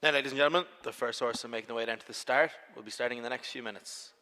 Now, ladies and gentlemen, the first horse making the way down to the start will be starting in the next few minutes.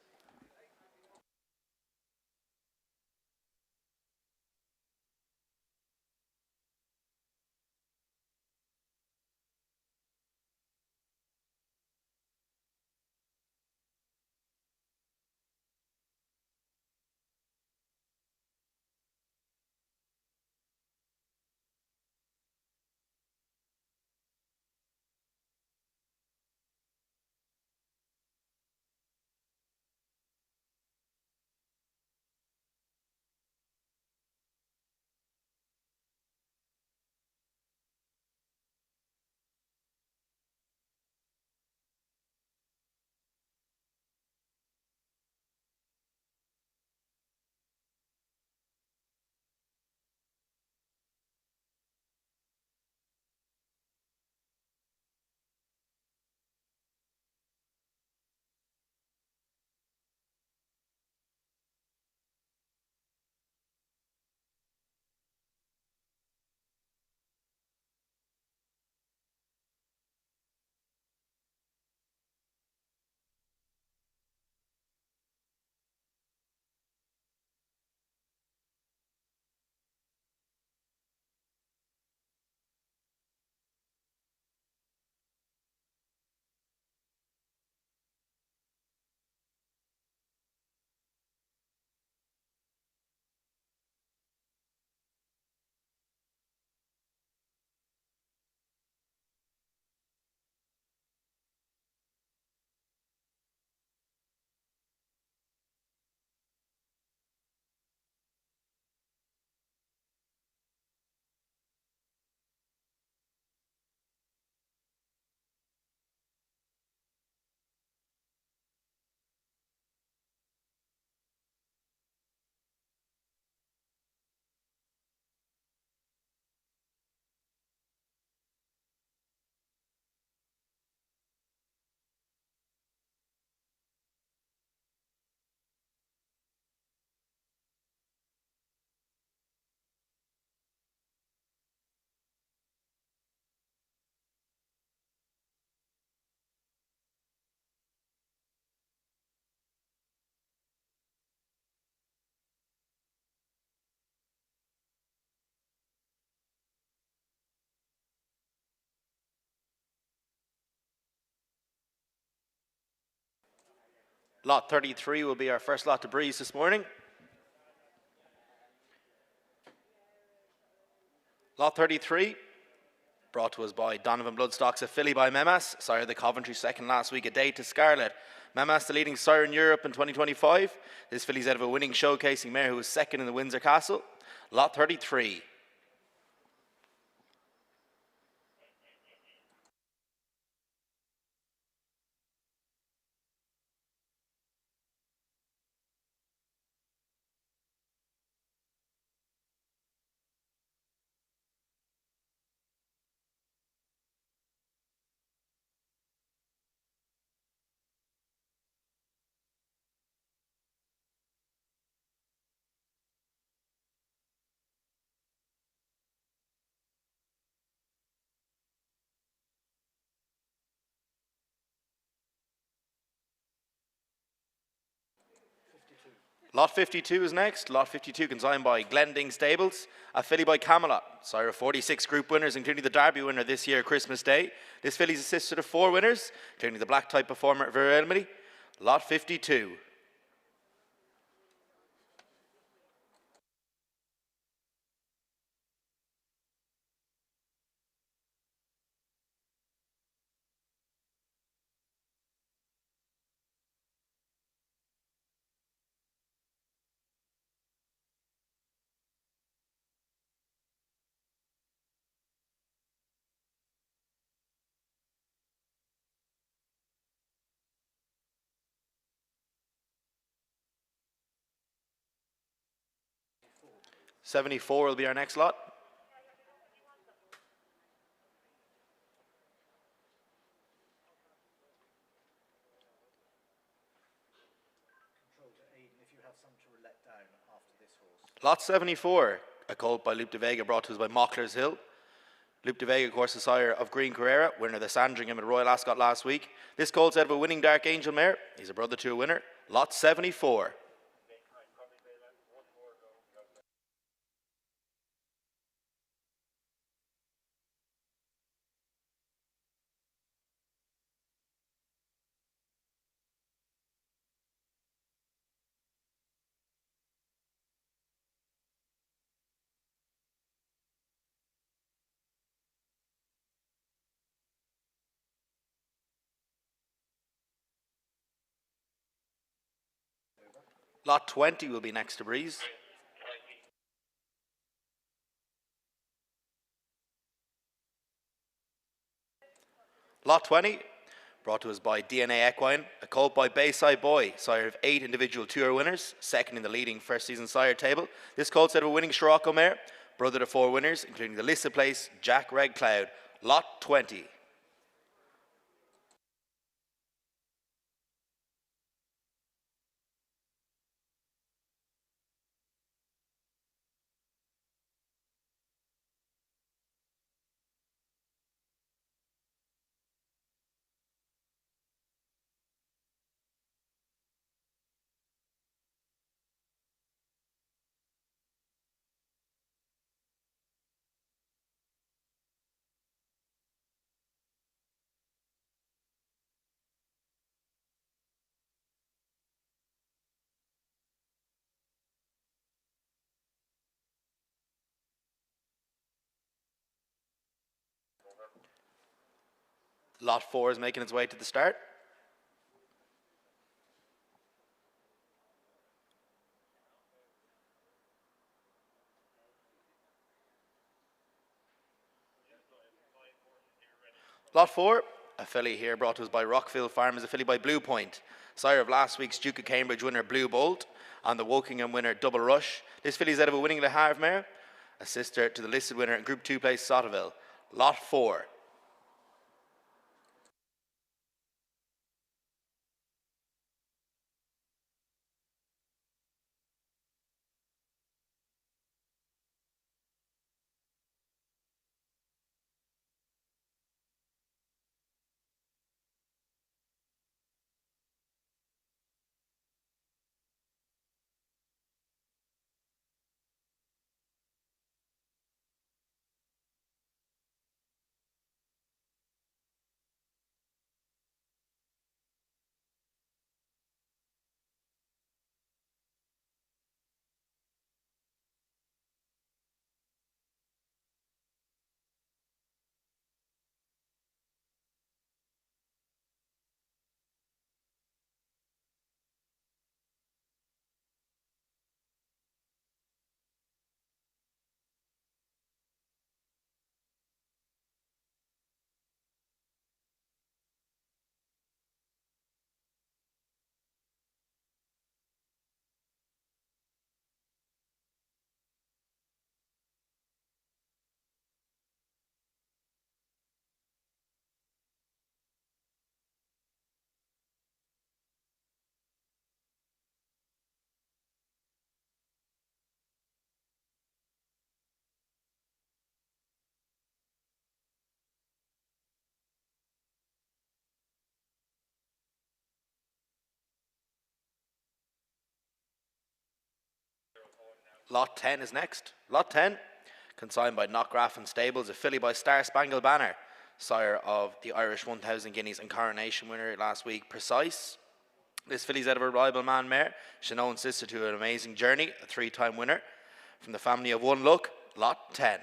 Lot 33 will be our first lot to breeze this morning. Lot 33, brought to us by Donovan Bloodstocks, a filly by Memas, sire of the Coventry second last week, a day to Scarlet. Memas, the leading sire in Europe in 2025. This filly's out of a winning showcasing mare who was second in the Windsor Castle. Lot 33. Lot 52 is next. Lot 52 consigned by Glending Stables, a filly by Camelot, sire of 46 group winners, including the Derby winner this year, Christmas Day. This filly's assisted of 4 winners, including the black type performer Virility. Lot 52. $74 will be our next lot. Lot 74, a colt by Luke de Vega brought to us by Mockler's Hill. Luke de Vega, course, the sire of Green Carrera, winner of the Sandringham at Royal Ascot last week. This colt's out of a winning Dark Angel mare. He's a brother to a winner. Lot 74. Lot 20 will be next to Breeze. Lot 20, brought to us by DNA Equine, a colt by Bayside Boy, sire of 8 individual tour winners, second in the leading first season sire table. This colt's out of a winning Scirocco mare, brother to 4 winners, including the listed place, Jack Red Cloud. Lot 20. Lot 4 is making its way to the start. Lot 4, a filly here brought to us by Rockfield Farm, is a filly by Blue Point, sire of last week's Duke of Cambridge winner Blue Bolt and the Wokingham winner Double Rush. This filly's out of a winning Le Havre mare, a sister to the listed winner in Group 2 place Sotteville. Lot 4. Lot 10 is next. Lot 10, consigned by Knockgraff and Stables, a filly by Star Spangled Banner, sire of the Irish 1000 Guineas and Coronation winner last week, Precise. This filly's out of a rival man mare, Shannon's sister to an amazing journey, a 3-time winner. From the family of One Look, Lot 10.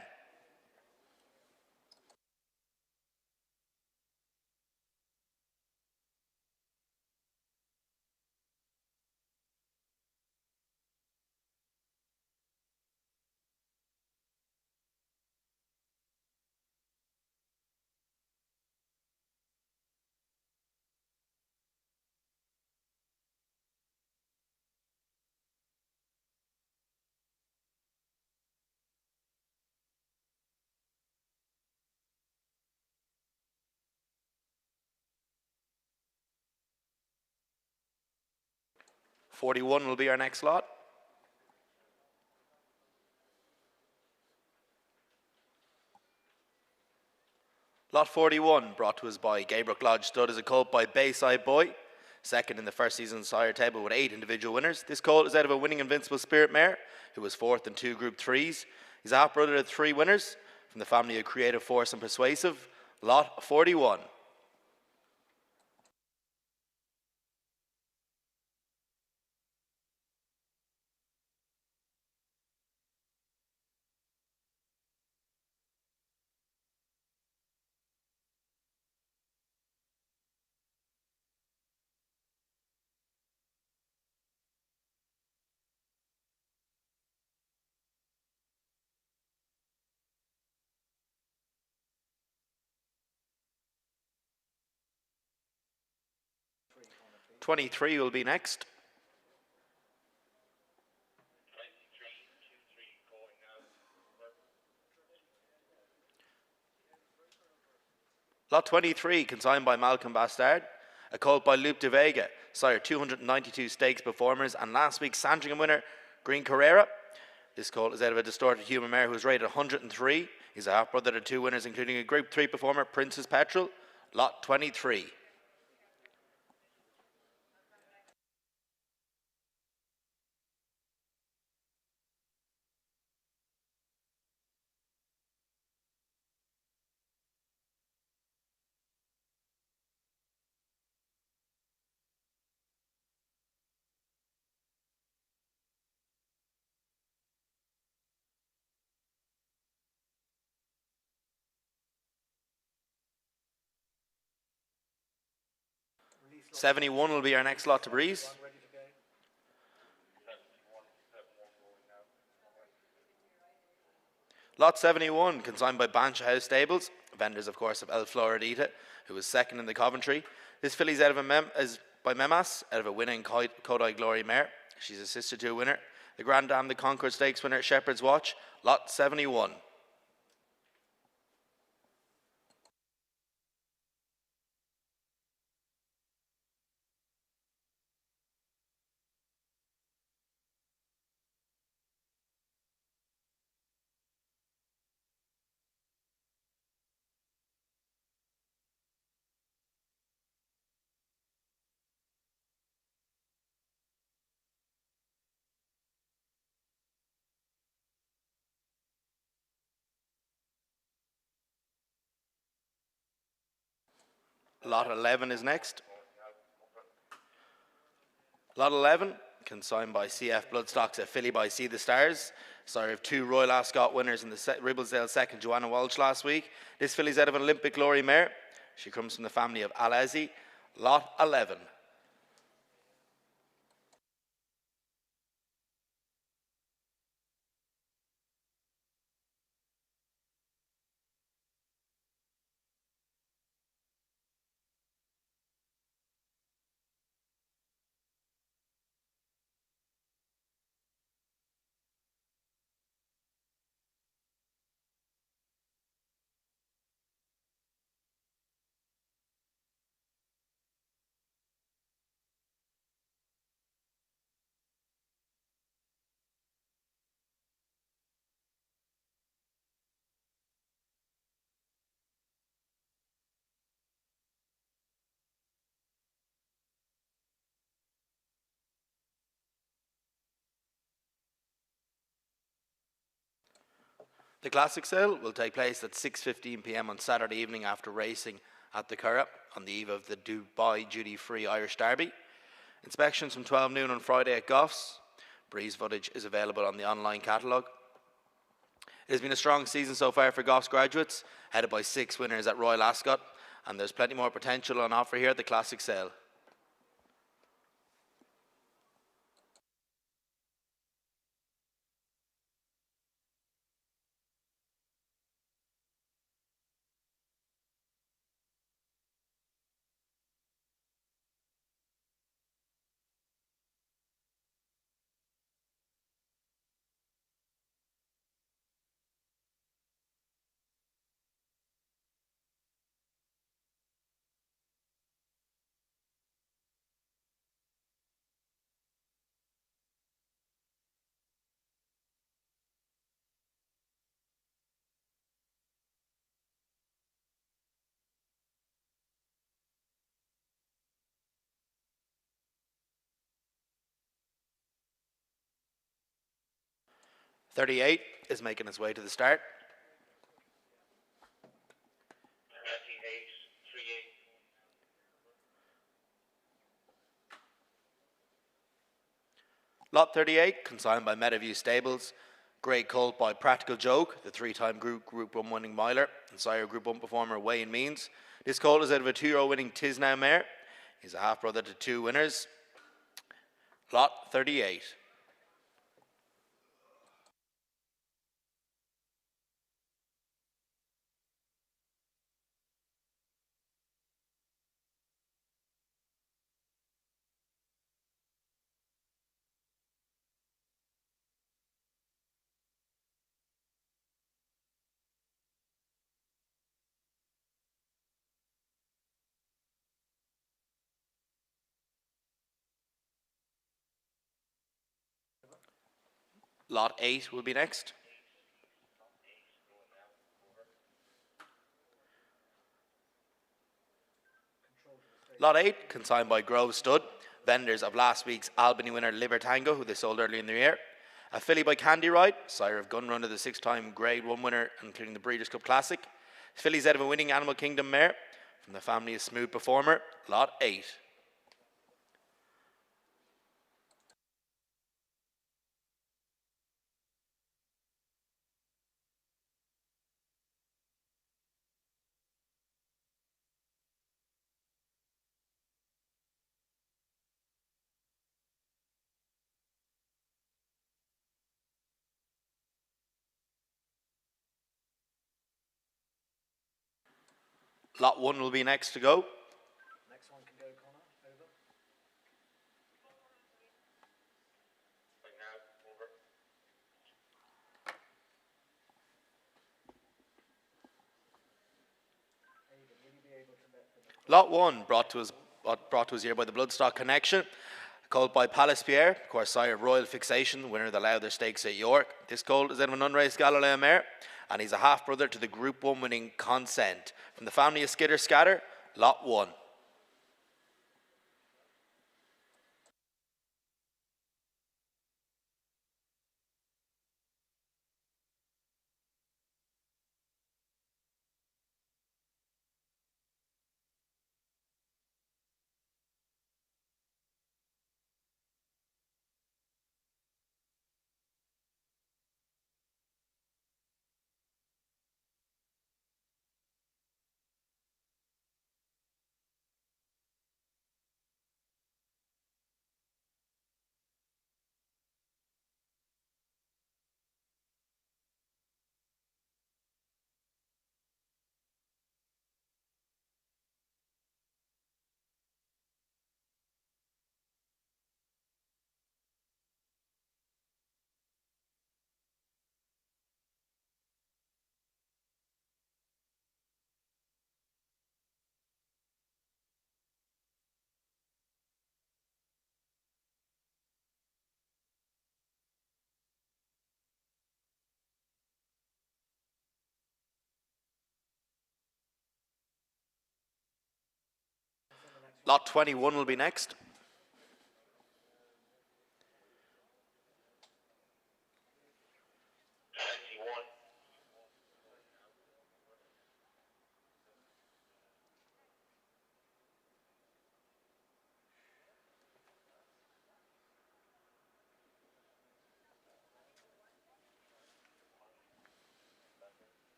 $41 will be our next lot. Lot 41, brought to us by Gabriel Lodge, stood as a colt by Bayside Boy. Second in the first season sire table with 8 individual winners. This colt is out of a winning Invincible Spirit mare, who was 4th in 2 Group 3s. He's a half brother to 3 winners from the family of Creative Force and Persuasive. Lot 41. '23 will be next. Lot 23, consigned by Malcolm Bastard. A colt by Luke de Vega, sire 292 stakes performers, and last week's Sandringham winner, Green Carrera. This colt is out of a distorted human mare who was rated 103. He's a half brother to 2 winners, including a Group 3 performer, Princess Petrol. Lot 23. '71 will be our next lot to breeze. Lot 71, consigned by Bancha House Stables, vendors, of course, of El Floridita, who was second in the Coventry. This filly's out of by Memas, out of a winning Kodai Glory mare. She's a sister to a winner. The Grand Dame, the Concord Stakes winner, Shepherd's Watch. Lot 71. Lot 11 is next. Lot 11, consigned by CF Bloodstocks, a filly by See the Stars. Sire of 2 Royal Ascot winners in the Ribblesdale second, Joanna Walsh, last week. This filly's out of an Olympic Glory mare. She comes from the family of Alazi. Lot 11. The Classic Sale will take place at 6:15 p.m. on Saturday evening after racing at the Curragh on the eve of the Dubai duty-free Irish Derby. Inspections from 12 noon on Friday at Goffs. Breeze footage is available on the online catalogue. It has been a strong season so far for Goffs graduates, headed by 6 winners at Royal Ascot, and there's plenty more potential on offer here at the Classic Sale. 38 is making its way to the start. Lot 38, consigned by Meadowview Stables. Grey Colt by Practical Joke, the three-time Group 1 winning miler, and sire Group 1 performer Wayne Means. This colt is out of a 2-year-old winning Tisnow mare. He's a half-brother to two winners. Lot 38. Lot 8 will be next. Lot 8, consigned by Grove Stud, vendors of last week's Albany winner Libertango, who they sold early in the year. A filly by Candy Ride, sire of Gunrunner, the 6-time Grade 1 winner, including the Breeders' Cup Classic. Filly's out of a winning Animal Kingdom mare from the family of Smooth Performer. Lot 8. Lot 1 will be next to go. Next one can go, Connor. Over. Aidan, will you be able to let the... Lot 1 brought to us here by the Bloodstock Connection. Colt by Palace Pierre, of course, sire of Royal Fixation, winner of the Lowther Stakes at York. This colt is out of an unraced Galileo mare, and he's a half-brother to the Group 1 winning Consent. From the family of Skitter Scatter, Lot 1. Lot 21 will be next.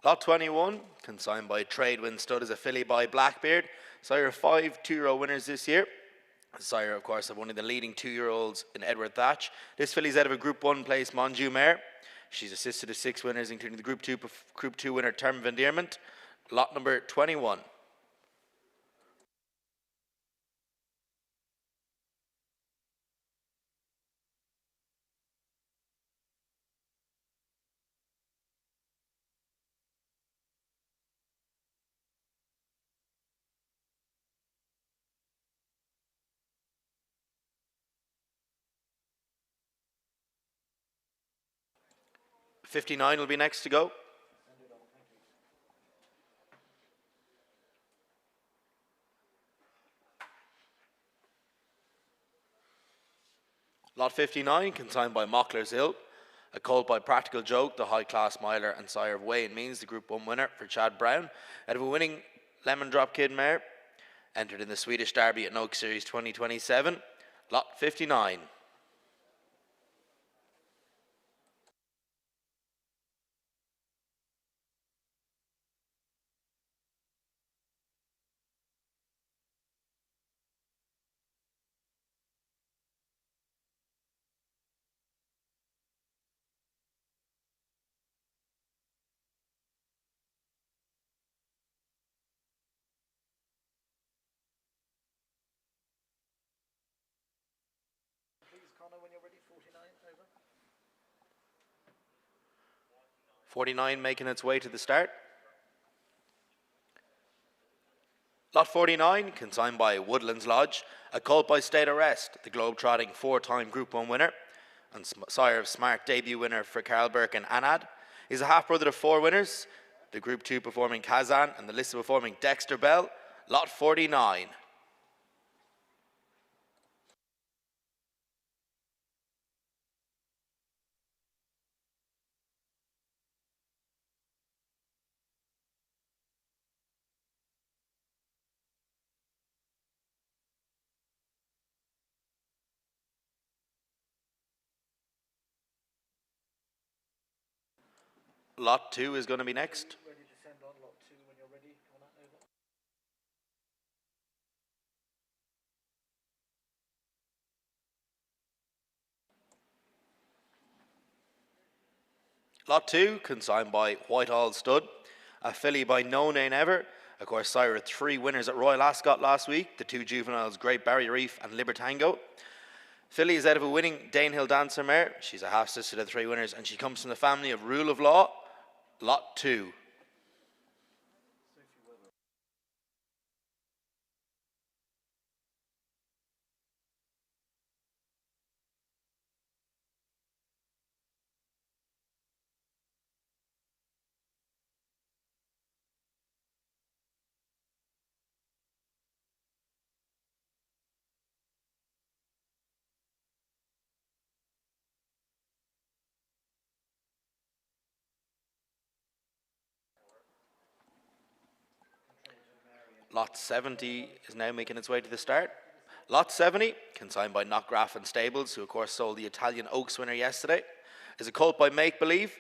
Lot 21, consigned by Tradewind Stud, is a filly by Blackbeard. Sire of 5 2-year-old winners this year. Sire, of course, of one of the leading 2-year-olds in Edward Thatch. This filly's out of a Group 1 place Monju mare. She's assisted to 6 winners, including the Group 2 winner Term of Endearment. Lot number 21. 59 will be next to go. Send it on, thank you. Lot 59, consigned by Mockler's Hill. A colt by Practical Joke, the high-class miler and sire of Wayne Means, the Group 1 winner for Chad Brown. Out of a winning Lemon Drop Kid mare, entered in the Swedish Derby at Noak Series 2027. Lot 59. Please, Connor, when you're ready, 49, over. 49 making its way to the start. Lot 49, consigned by Woodlands Lodge. A colt by State Arrest, the globe-trotting 4-time Group 1 winner and sire of Smart debut winner for Carl Burke and Anad. He's a half-brother to 4 winners, the Group 2 performing Kazan and the list performing Dexter Bell. Lot 49. Lot 2 is going to be next. Ready to send on lot 2 when you're ready, Connor, over. Lot 2, consigned by Whitehall Stud. A filly by No Name Ever. Of course, sire of 3 winners at Royal Ascot last week. The 2 juveniles, Great Barrier Reef and Libertango. Filly is out of a winning Danehill Dancer mare. She's a half-sister to the 3 winners and she comes from the family of Rule of Law. Lot 2. Lot 70 is now making its way to the start. Lot 70, consigned by Knockgraff and Stables, who of course sold the Italian Oaks winner yesterday, is a colt by Make Believe,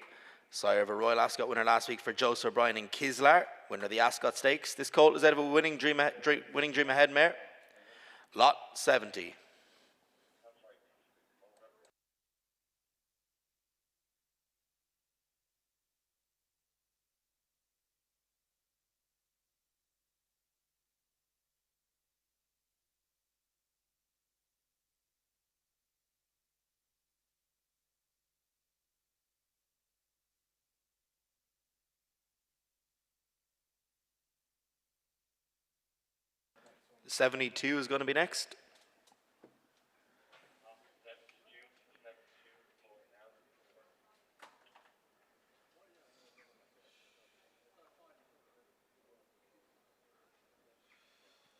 sire of a Royal Ascot winner last week for Joseph O'Brien and Kislar, winner of the Ascot Stakes. This colt is out of a winning Dream Ahead mare. Lot 70. The 72 is going to be next.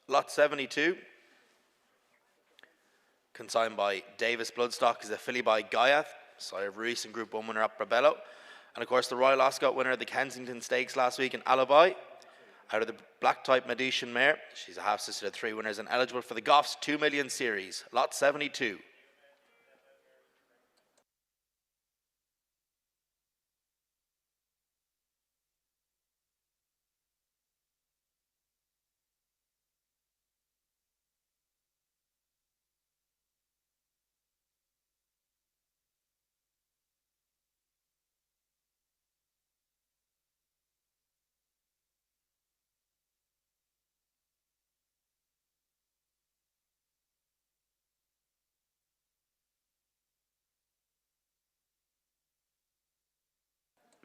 Lot 72, consigned by Davis Bloodstock, is a filly by Gaiath, sire of Reese and Group 1 winner at Brabello. And of course the Royal Ascot winner of the Kensington Stakes last week in Alibi. Out of the black type Medician mare, she's a half-sister to 3 winners and eligible for the Goffs 2 Million Series. Lot 72.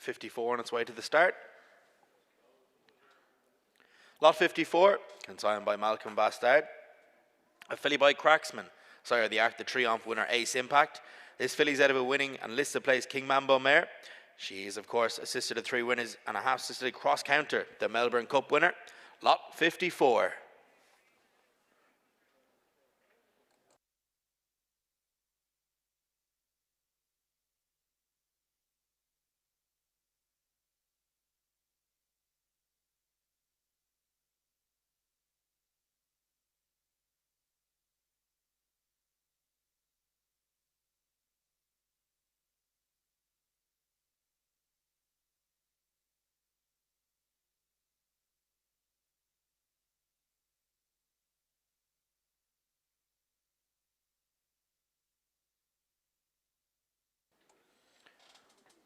.54 on its way to the start. Lot 54, consigned by Malcolm Bastard. A filly by Cracksman, sire of the Arc de Triomphe winner Ace Impact. This filly's out of a winning and listed place King Mambo mare. She is, of course, assisted at 3 winners and a half assisted cross counter, the Melbourne Cup winner, lot 54.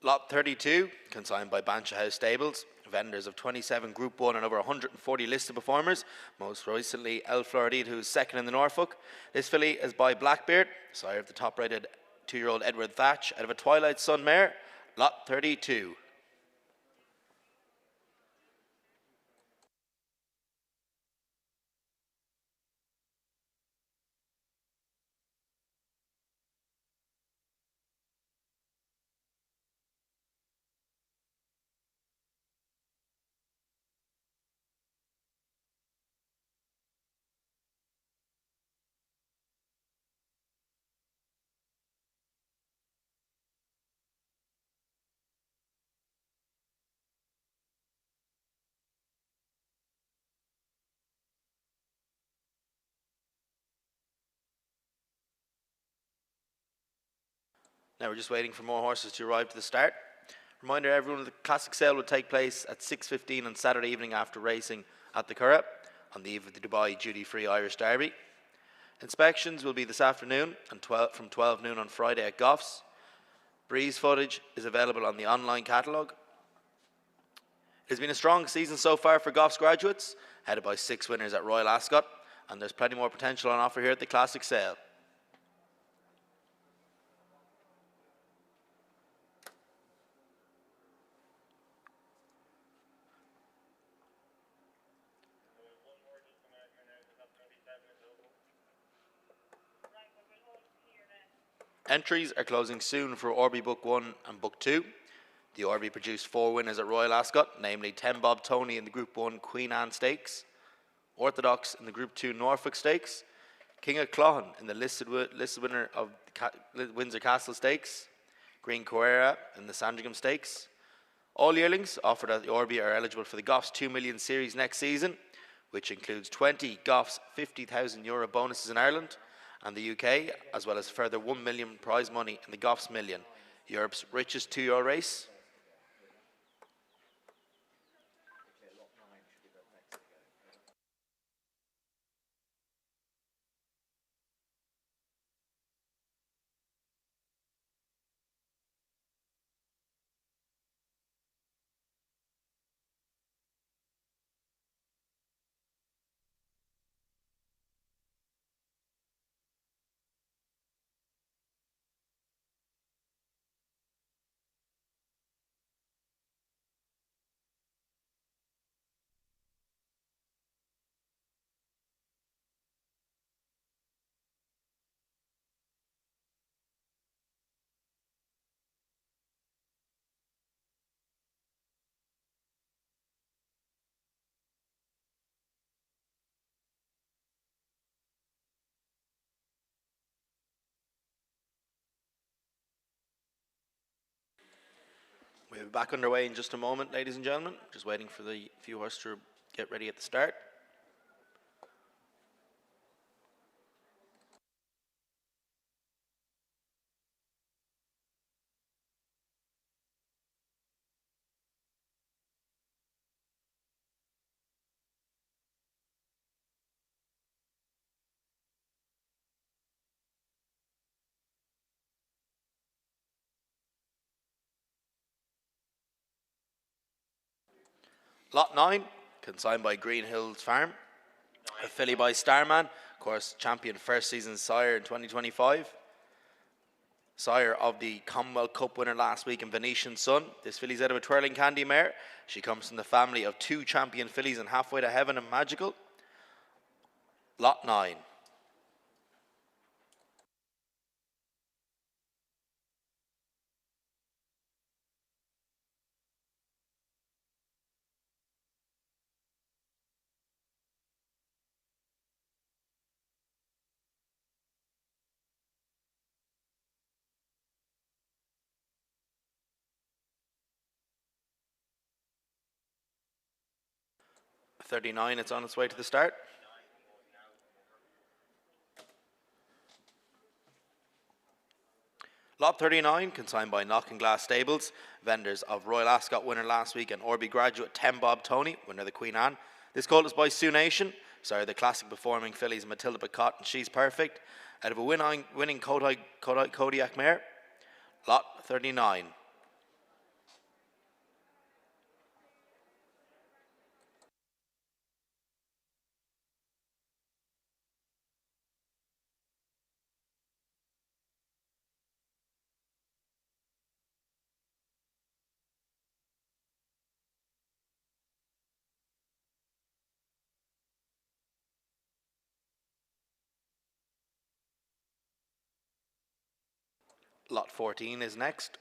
Lot 32, consigned by Bancha House Stables, vendors of 27 Group 1 and over 140 listed performers, most recently El Floridita, who's second in the Norfolk. This filly is by Blackbeard, sire of the top-rated 2-year-old Edward Thatch, out of a Twilight Sun mare, lot 32. Now we're just waiting for more horses to arrive to the start. Reminder everyone, the classic sale will take place at 6:15 on Saturday evening after racing at the Curragh on the eve of the Dubai duty-free Irish Derby. Inspections will be this afternoon and from 12 noon on Friday at Goffs. Breeze footage is available on the online catalogue. It has been a strong season so far for Goffs graduates, headed by 6 winners at Royal Ascot, and there's plenty more potential on offer here at the classic sale. Entries are closing soon for Orby Book 1 and Book 2. The Orby produced 4 winners at Royal Ascot, namely 10 Bob Tony in the Group 1 Queen Anne Stakes, Orthodox in the Group 2 Norfolk Stakes, King of Clohan in the listed winner of Windsor Castle Stakes, Green Carrera in the Sandringham Stakes. All yearlings offered at the Orby are eligible for the Goffs 2 Million Series next season, which includes 20 Goffs €50,000 bonuses in Ireland and the UK, as well as further 1 million prize money in the Goffs Million, Europe's richest 2-year race. We'll be back underway in just a moment, ladies and gentlemen. Just waiting for the few horses to get ready at the start. Lot 9, consigned by Green Hills Farm. A filly by Starman, of course, champion first season sire in 2025. Sire of the Commonwealth Cup winner last week in Venetian Sun. This filly's out of a Twirling Candy mare. She comes from the family of 2 champion fillies in Halfway to Heaven and Magical. Lot 9. 39, it's on its way to the start. Lot 39, consigned by Knock and Glass Stables, vendors of Royal Ascot winner last week and Orby graduate 10 Bob Tony, winner of the Queen Anne. This colt is by Sioux Nation, the classic performing fillies Matilda Picot and She's Perfect, out of a winning Kodiak mare. Lot 39. Lot 14 is next.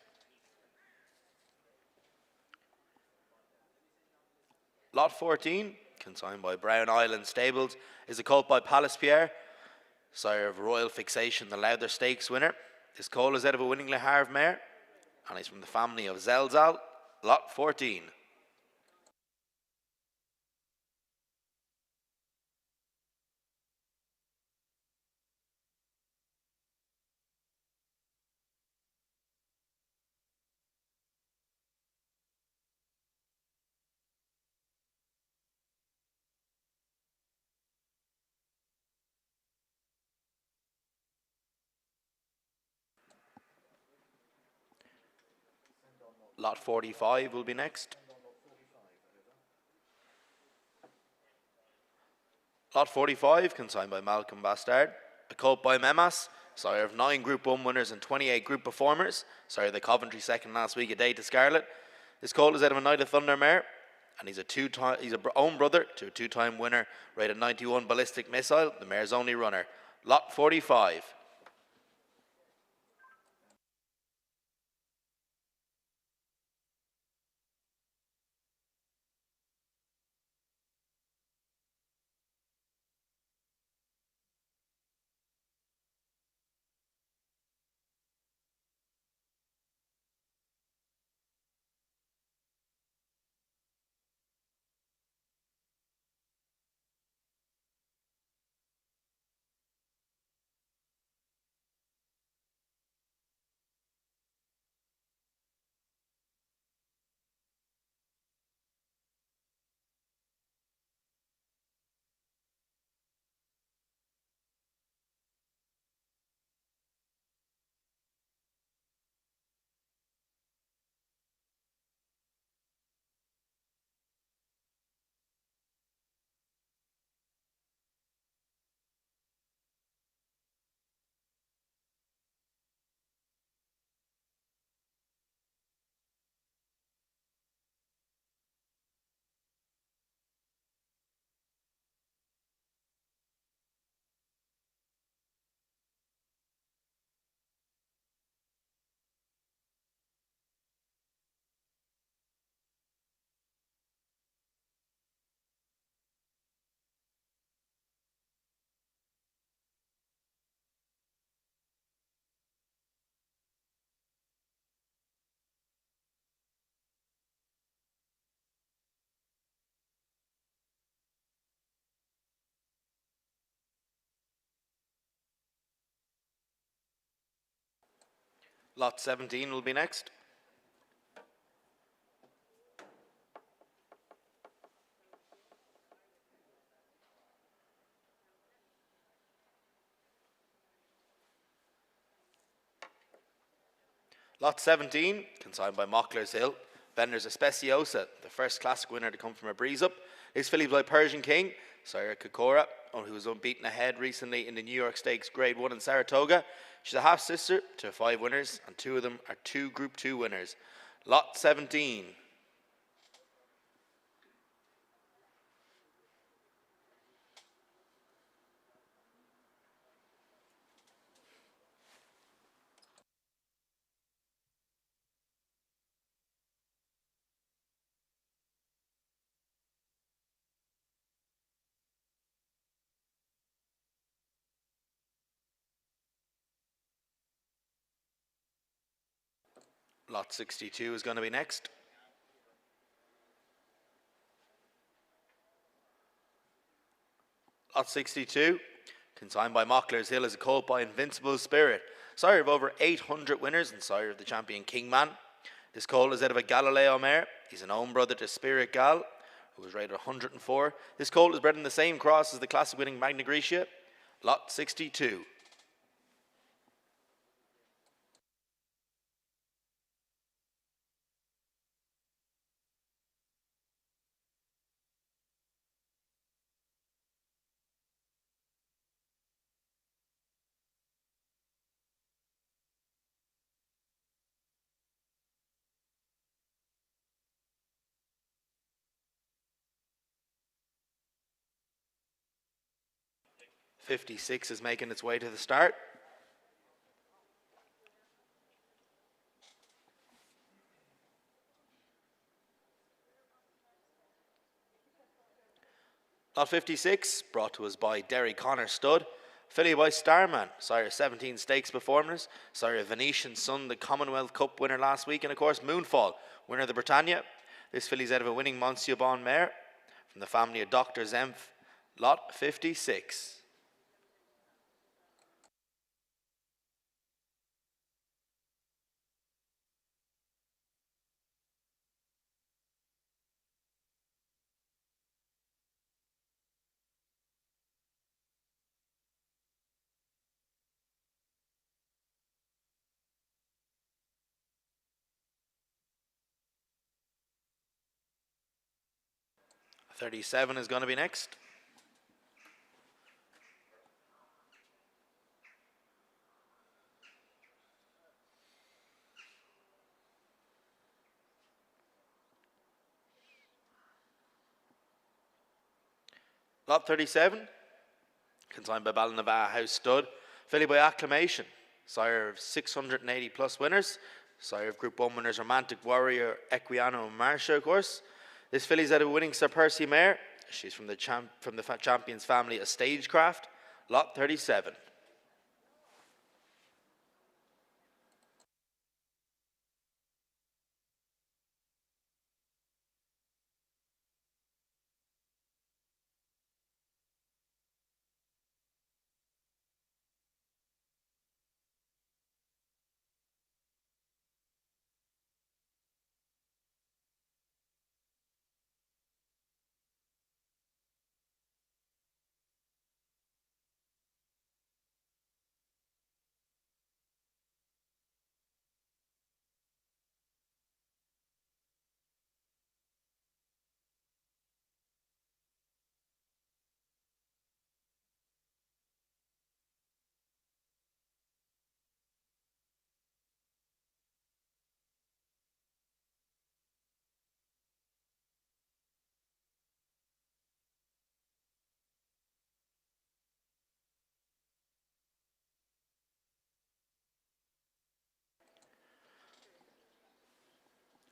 Lot 14, consigned by Brown Island Stables, is a colt by Palace Pierre, sire of Royal Fixation, the Lowther Stakes winner. This colt is out of a winning Le Havre mare, and he's from the family of Zelzal. Lot 14. Lot 45 will be next. Lot 45, consigned by Malcolm Bastard. A colt by Memas, sire of 9 Group 1 winners and 28 Group performers. Sire of the Coventry second last week, a day to Scarlet. This colt is out of a Night of Thunder mare, and he's a own brother to a 2-time winner, rated 91 ballistic missile, the mare's only runner. Lot 45. Lot 17 will be next. Lot 17, consigned by Mockler's Hill. Vendors Especiosa, the first classic winner to come from a breeze up. Is fillied by Persian King, sire Kokora, who was unbeaten ahead recently in the New York Stakes Grade 1 in Saratoga. She's a half-sister to 5 winners, and 2 of them are 2 Group 2 winners. Lot 17. Lot 62 is going to be next. Lot 62, consigned by Mockler's Hill, is a colt by Invincible Spirit, sire of over 800 winners and sire of the champion Kingman. This colt is out of a Galileo mare. He's an own brother to Spirit Gal, who was rated 104. This colt is bred in the same cross as the classic winning Magna Graecia. Lot 62. .56 is making its way to the start. Lot 56, brought to us by Derry Connor Stud. Filly by Starman, sire 17 stakes performers, sire of Venetian Sun, the Commonwealth Cup winner last week, and of course Moonfall, winner of the Britannia. This filly's out of a winning Monsieur Bon mare from the family of Dr. Zemph. Lot 56. .37 is going to be next. Lot 37, consigned by Ballinavah House Stud. Filly by Acclamation, sire of 680 plus winners, sire of Group 1 winners Romantic Warrior, Equiano and Marsha, of course. This filly's out of winning Sir Percy mare. She's from the champion's family of Stagecraft. Lot 37.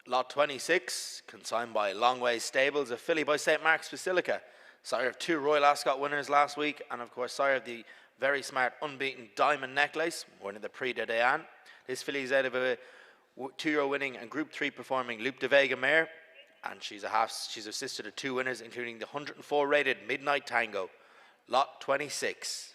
Lot 26, consigned by Longway Stables, a filly by St. Mark's Basilica, sire of 2 Royal Ascot winners last week, and of course sire of the very smart unbeaten Diamond Necklace, winning the Prix de Diane. This filly is out of a 2-year winning and Group 3 performing Loop de Vega mare, and she's assisted of 2 winners, including the 104 rated Midnight Tango. Lot 26.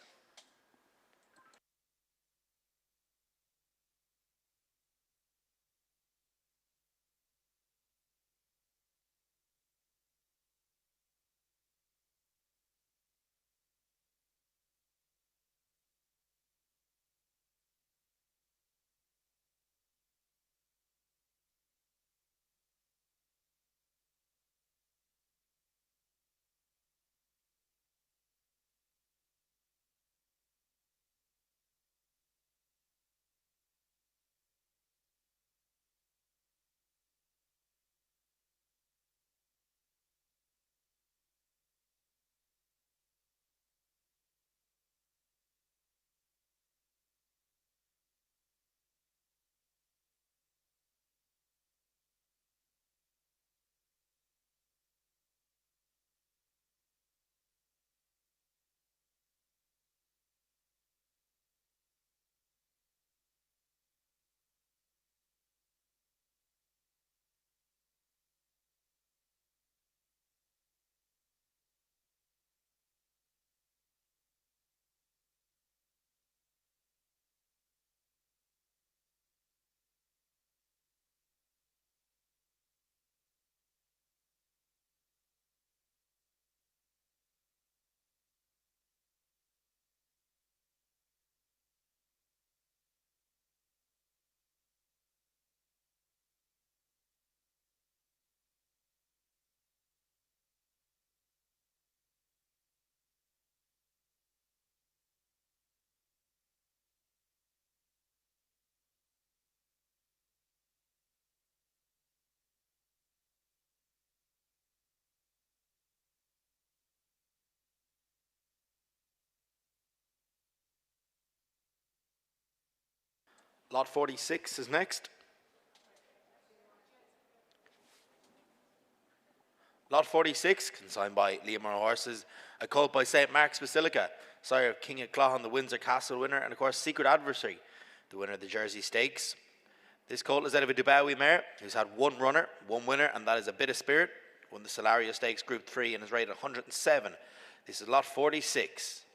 Lot 46 is next. Lot 46, consigned by Leomore Horses, a colt by St. Mark's Basilica, sire of King of Clawhan, the Windsor Castle winner, and of course Secret Adversary, the winner of the Jersey Stakes. This colt is out of a Dubawi mare who's had one runner, one winner, and that is a Bit of Spirit. Won the Solario Stakes Group 3 and is rated 107. This is lot 46.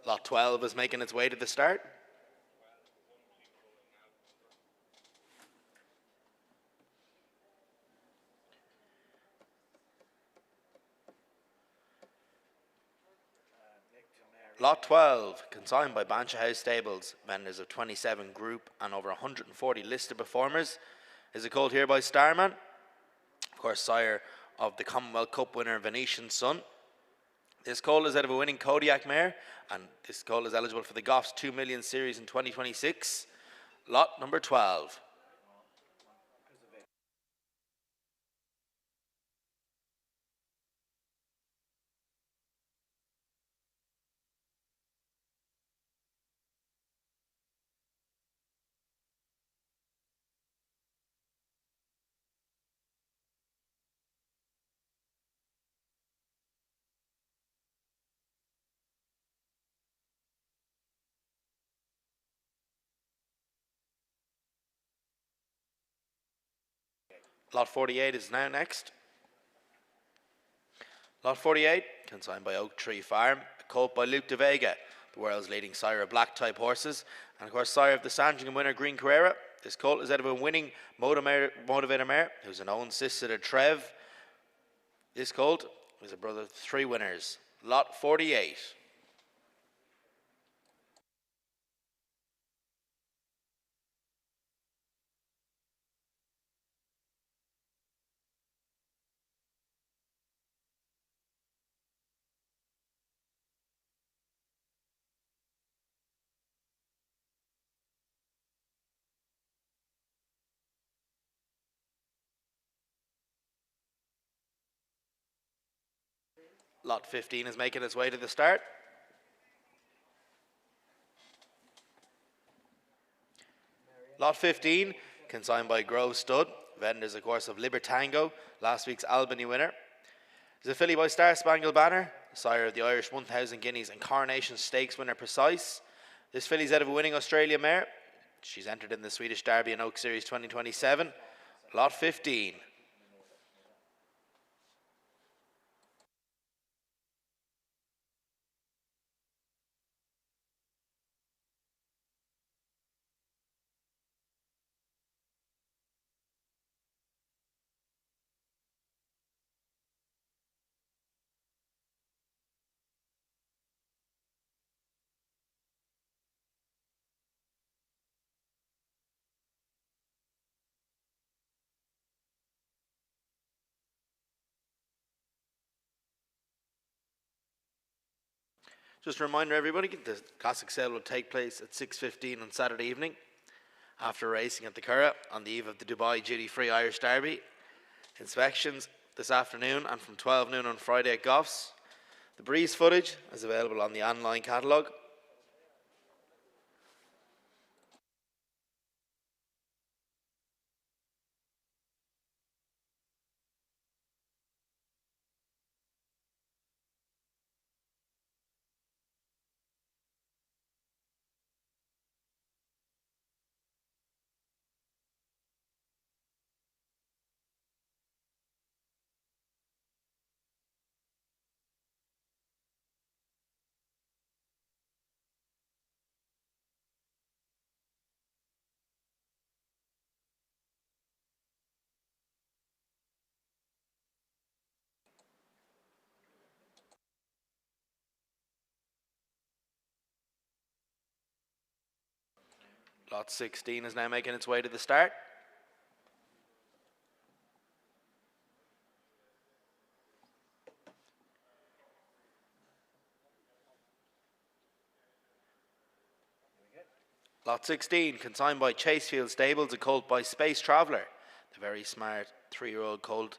Lot 12 is making its way to the start. Lot 12, consigned by Bancha House Stables, vendors of 27 group and over 140 listed performers, is a colt here by Starman, of course sire of the Commonwealth Cup winner Venetian Sun. This colt is out of a winning Kodiak mare, and this colt is eligible for the Goffs 2 Million Series in 2026. Lot number 12. Lot 48 is now next. Lot 48, consigned by Oak Tree Farm, a colt by Luke de Vega, the world's leading sire of black type horses, and of course sire of the Sandringham winner Green Carrera. This colt is out of a winning motivator mare, who's an own sister to Trev. This colt is a brother of 3 winners. Lot 48. Lot 15 is making its way to the start. Lot 15, consigned by Grove Stud, vendors of course of Libertango, last week's Albany winner. Is a filly by Star Spangled Banner, sire of the Irish 1000 Guineas and Coronation Stakes winner Precise. This filly's out of a winning Australia mare. She's entered in the Swedish Derby and Oak Series 2027. Lot 15. Just a reminder, everybody, the classic sale will take place at 6:15 on Saturday evening, after racing at the Curragh on the eve of the Dubai duty-free Irish Derby. Inspections this afternoon and from 12 noon on Friday at Goffs. The breeze footage is available on the online catalogue. Lot 16 is now making its way to the start. Lot 16, consigned by Chasefield Stables, a colt by Space Traveller. The very smart 3-year-old colt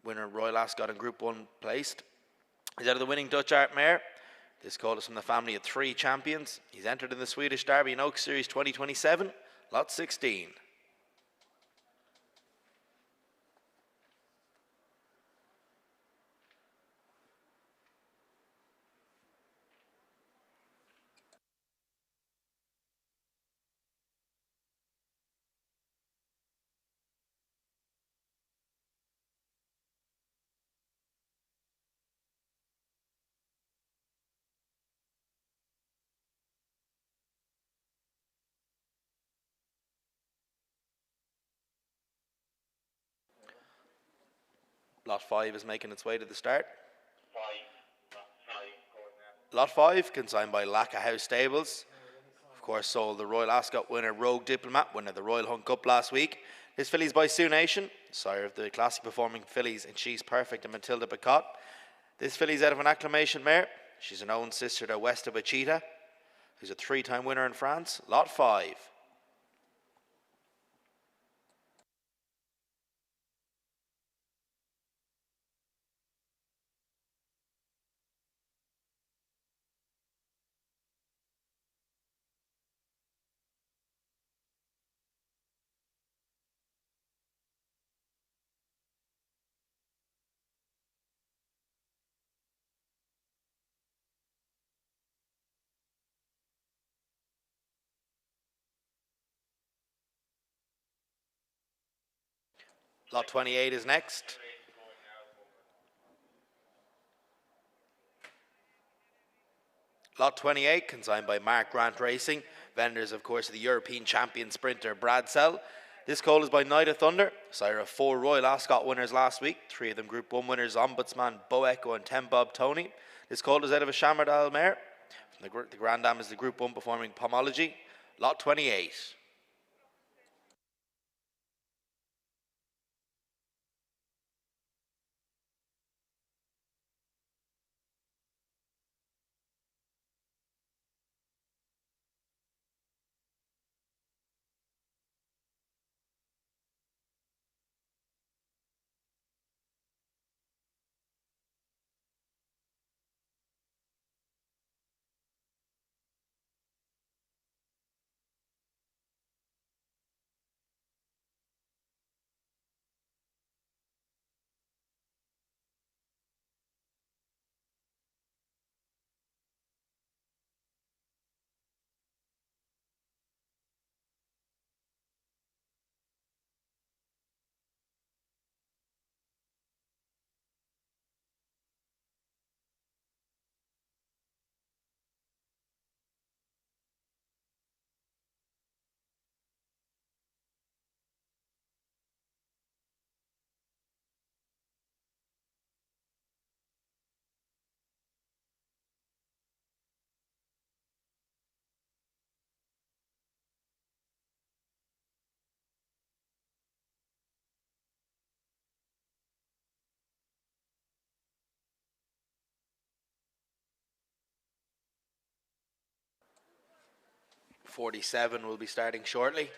winner Royal Ascot in Group 1 placed. He's out of the winning Dutch Art Mare. This colt is from the family of 3 champions. He's entered in the Swedish Derby and Oaks Series 2027, Lot 16. Lot 5 is making its way to the start. Lot 5, consigned by Lacca House Stables. Of course, sold the Royal Ascot winner Rogue Diplomat, winner of the Royal Hunt Cup last week. This filly's by Sioux Nation, sire of the classic performing fillies and She's Perfect and Matilda Bacot. This filly's out of an acclamation mare. She's an own sister to West of Achita, who's a 3-time winner in France. Lot 5. Lot 28 is next. Lot 28, consigned by Mark Grant Racing. Vendors, of course, of the European champion sprinter Brad Sell. This colt is by Night of Thunder, sire of 4 Royal Ascot winners last week. 3 of them Group 1 winners, Ombudsman, Bo Echo and 10 Bob Tony. This colt is out of a Chamerdal mare. The Grand Dam is the Group 1 performing Pomology. Lot 28. .47 will be starting shortly.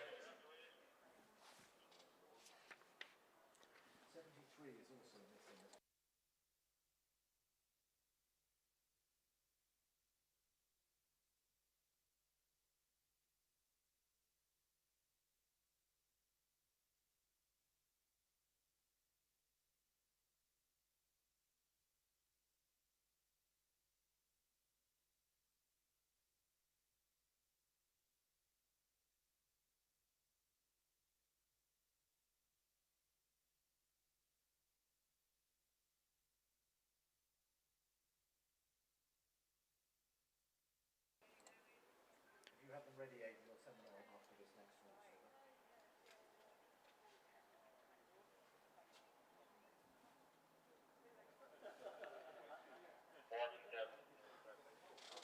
If you have them ready, Aidan, you'll send them on after this next one.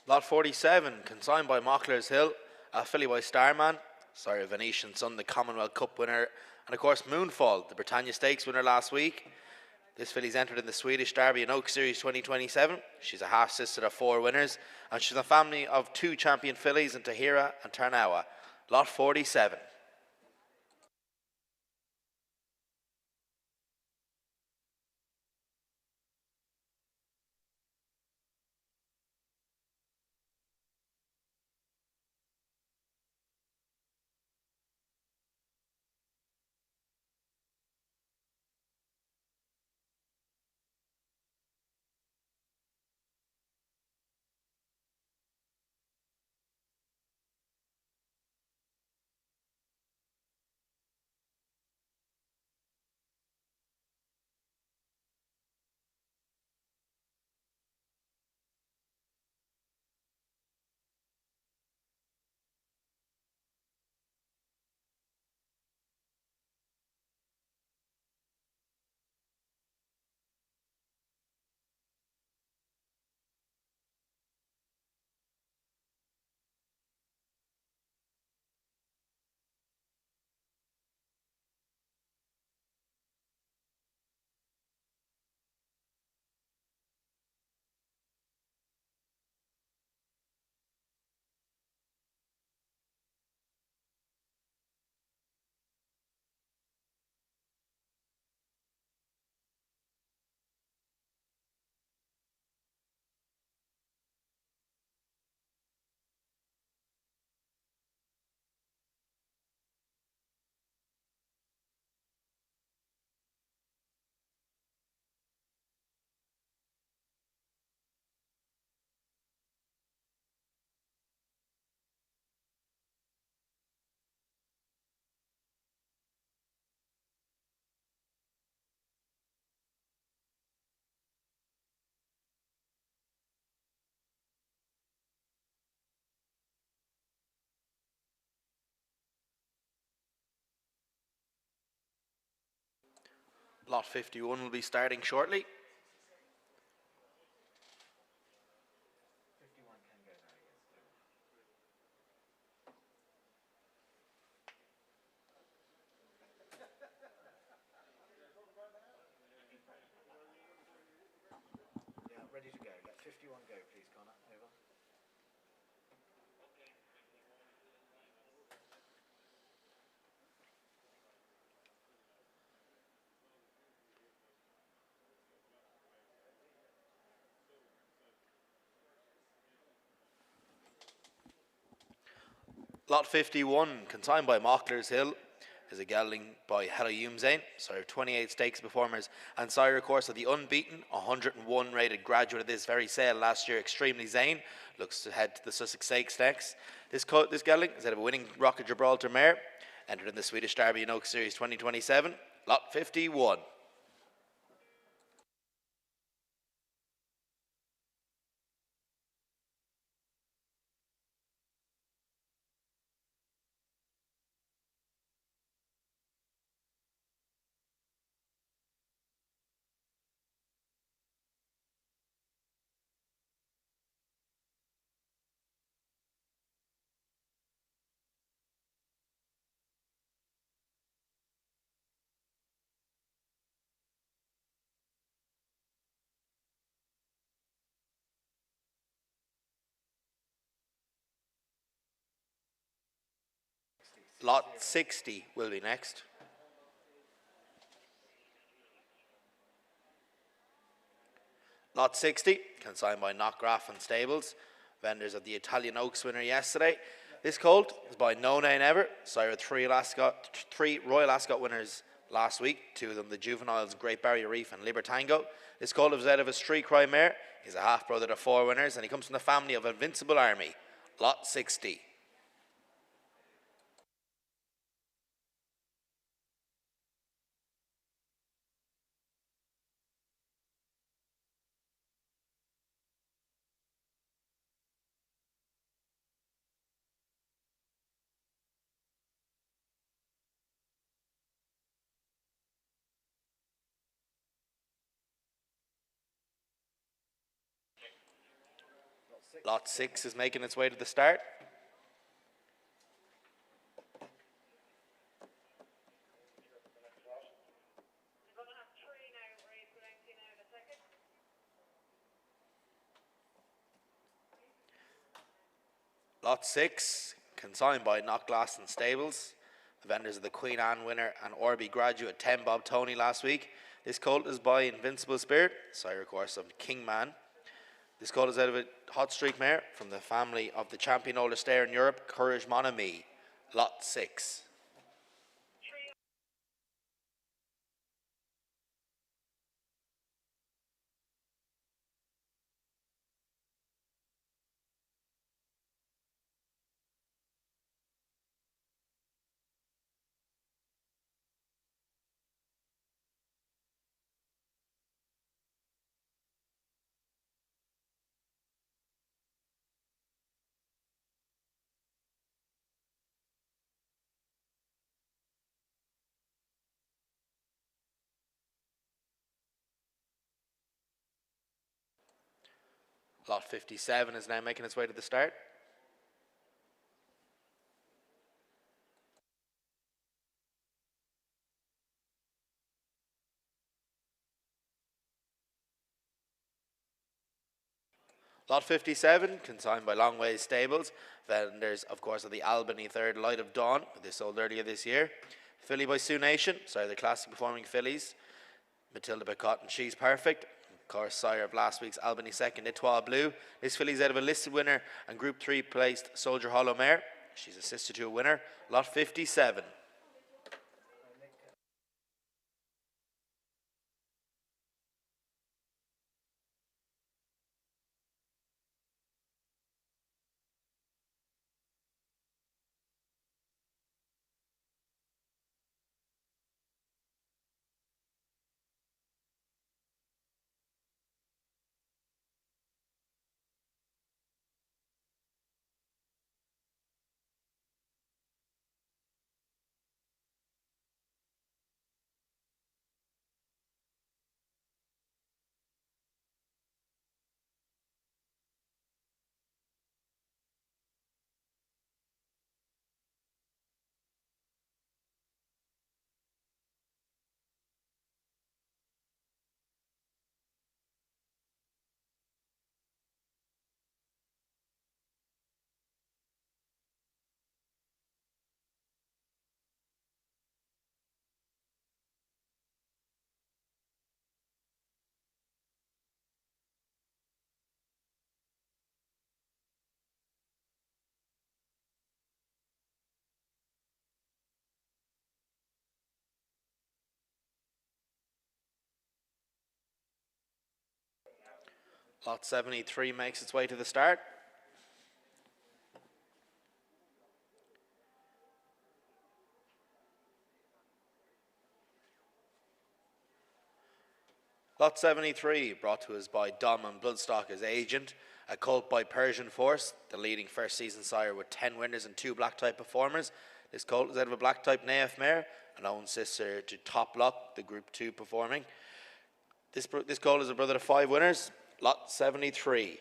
Lot 47, consigned by Mockler's Hill, a filly by Starman, sire of Venetian Sun, the Commonwealth Cup winner, and of course Moonfall, the Britannia Stakes winner last week. This filly's entered in the Swedish Derby and Oaks Series 2027. She's a half-sister of 4 winners, and she's a family of 2 champion fillies in Tahira and Tarnawa. Lot 47. Lot 51 will be starting shortly. 51 can go now, yes. Yeah, ready to go. Let 51 go, please, Connor. Over. Lot 51, consigned by Mockler's Hill, is a gelding by Hello Zain. So 28 stakes performers, and Racecourse of the unbeaten 101 rated graduate of this very sale last year, Extremely Zane, looks to head to the Sussex Stakes next. This gelding is out of a winning Rocket Gibraltar mare, entered in the Swedish Derby and Oak Series 2027. Lot 51. Lot 60 will be next. Lot 60, consigned by Knockgraff and Stables, vendors of the Italian Oaks winner yesterday. This colt is by No Name Ever, sire of three Royal Ascot winners last week, two of them the juveniles Great Barrier Reef and Libertango. This colt was out of a Street Cry mare. He's a half-brother to four winners, and he comes from the family of Invincible Army. Lot 60. Lot 6 is making its way to the start. Lot 6, consigned by Knockglasson Stables, vendors of the Queen Anne winner and Orby graduate 10 Bob Tony last week. This colt is by Invincible Spirit, sire of course of Kingman. This colt is out of a hot streak mare from the family of the champion older stayer in Europe, Courage Mon Ami, lot 6. Lot 57 is now making its way to the start. Lot 57, consigned by Longways Stables, vendors, of course, of the Albany Third Light of Dawn, this sold earlier this year. Filly by Sioux Nation, sorry, the classic performing fillies. Matilda Bacot and She's Perfect, of course, sire of last week's Albany Second, Etoile Blue. This filly's out of a listed winner and Group 3 placed Soldier Hollow Mare. She's assisted to a winner. Lot 57. Lot 73 makes its way to the start. Lot 73, brought to us by Dom and Bloodstock as agent. A colt by Persian Force, the leading first season sire with 10 winners and 2 black type performers. This colt is out of a black type Naas mare, an own sister to Top Lock, the Group 2 performing. This colt is a brother to 5 winners. Lot 73.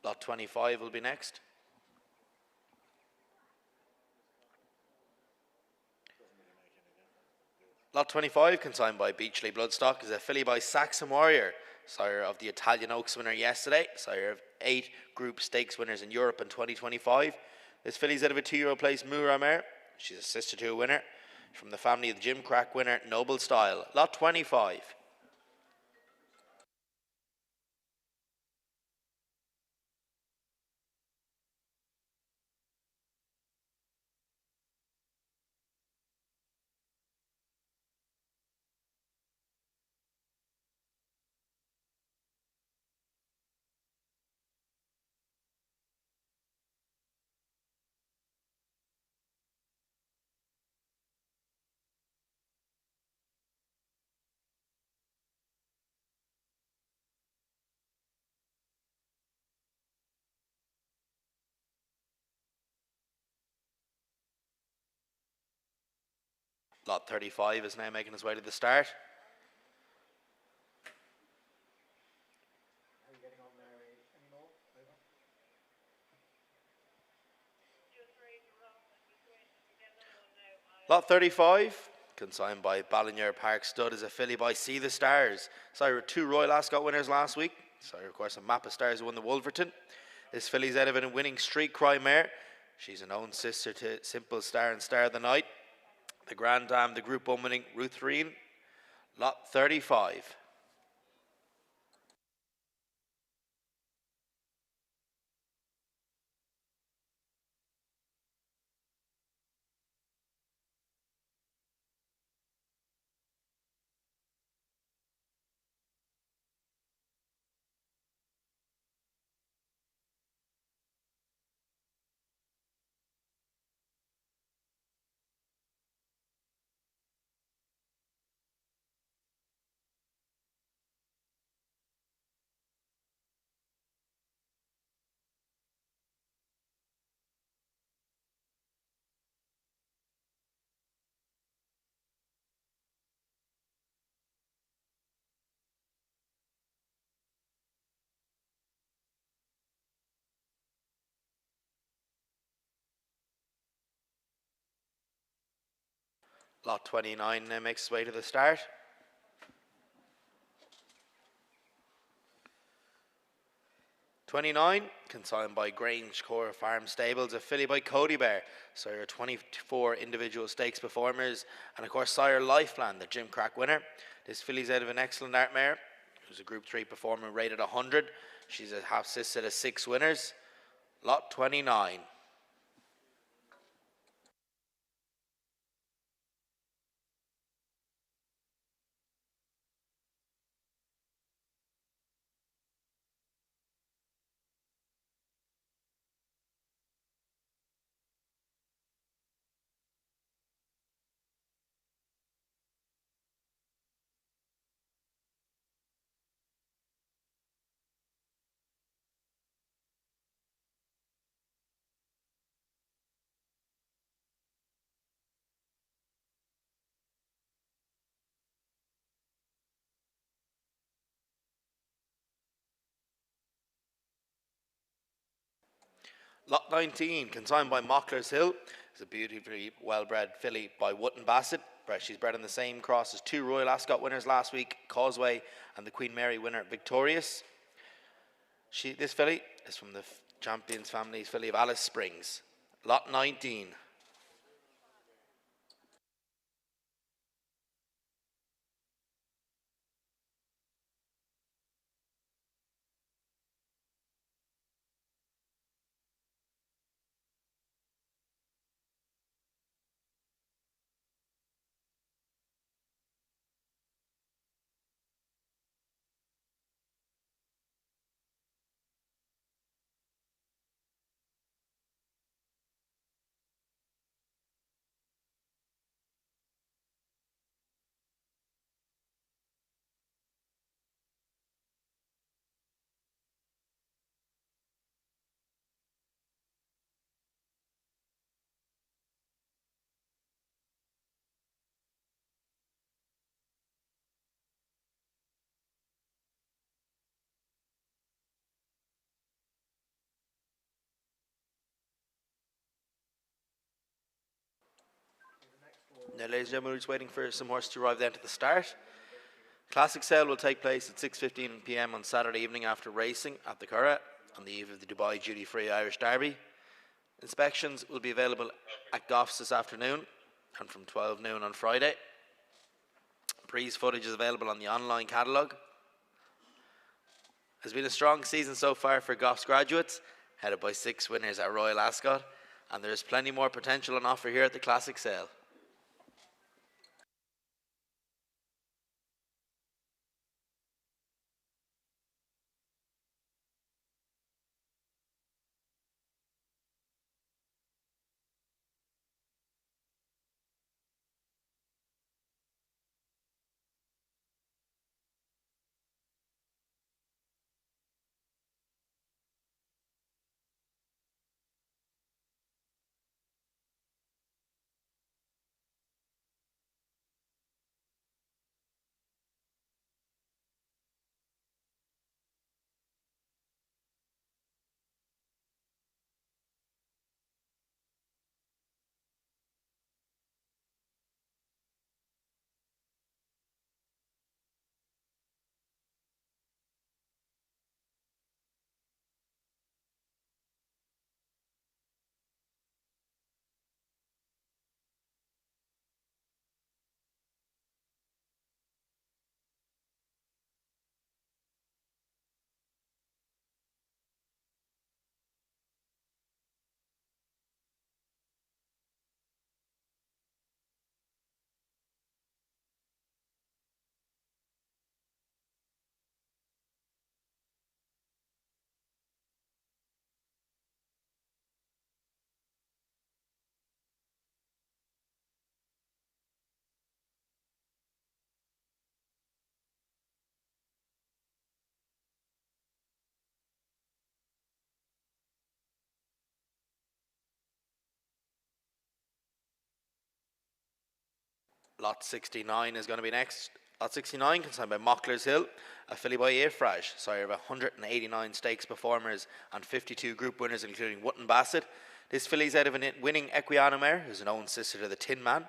Lot 25 will be next. Lot 25, consigned by Beachley Bloodstock, is a filly by Saxon Warrior, sire of the Italian Oaks winner yesterday, sire of 8 Group Stakes winners in Europe in 2025. This filly's out of a 2-year-old place Moura mare. She's a sister to a winner from the family of the Jim Crack winner Noble Style. Lot 25. Lot 35 is now making his way to the start. How are you getting on there anymore? Over? Lot 35, consigned by Ballinger Park Stud, is a filly by See the Stars. Sorry, 2 Royal Ascot winners last week. Sorry, of course, a Map of Stars who won the Wolverton. This filly's out of a winning Street Cry mare. She's an own sister to Simple Star and Star of the Night. The Grand Dame, the Group 1 winning Ruth Reen. Lot 35. Lot 29 now makes its way to the start. 29, consigned by Grange Core Farm Stables, a filly by Cody Bear. Sire 24 individual stakes performers, and of course Sire Lifeland, the Jim Crack winner. This filly's out of an excellent art mare, who's a Group 3 performer rated 100. She's a half sister of 6 winners. Lot 29. Lot 19, consigned by Mockler's Hill, is a beautifully well-bred filly by Wootton Bassett. She's bred in the same cross as 2 Royal Ascot winners last week, Causeway and the Queen Mary winner, Victorious. This filly is from the Champions family's filly of Alice Springs. Lot 19. Now, ladies and gentlemen, we're just waiting for some horses to arrive then to the start. Classic sale will take place at 6:15 p.m. on Saturday evening after racing at the Curragh on the eve of the Dubai Duty-Free Irish Derby. Inspections will be available at Goffs this afternoon and from 12 noon on Friday. Pre's footage is available on the online catalogue. It's been a strong season so far for Goffs graduates, headed by 6 winners at Royal Ascot, and there is plenty more potential on offer here at the Classic sale. Lot 69 is going to be next. Lot 69, consigned by Mockler's Hill, a filly by Ifraj, sire of 189 stakes performers and 52 group winners, including Wootton Bassett. This filly's out of a winning Equiano mare, who's an own sister to the Tin Man.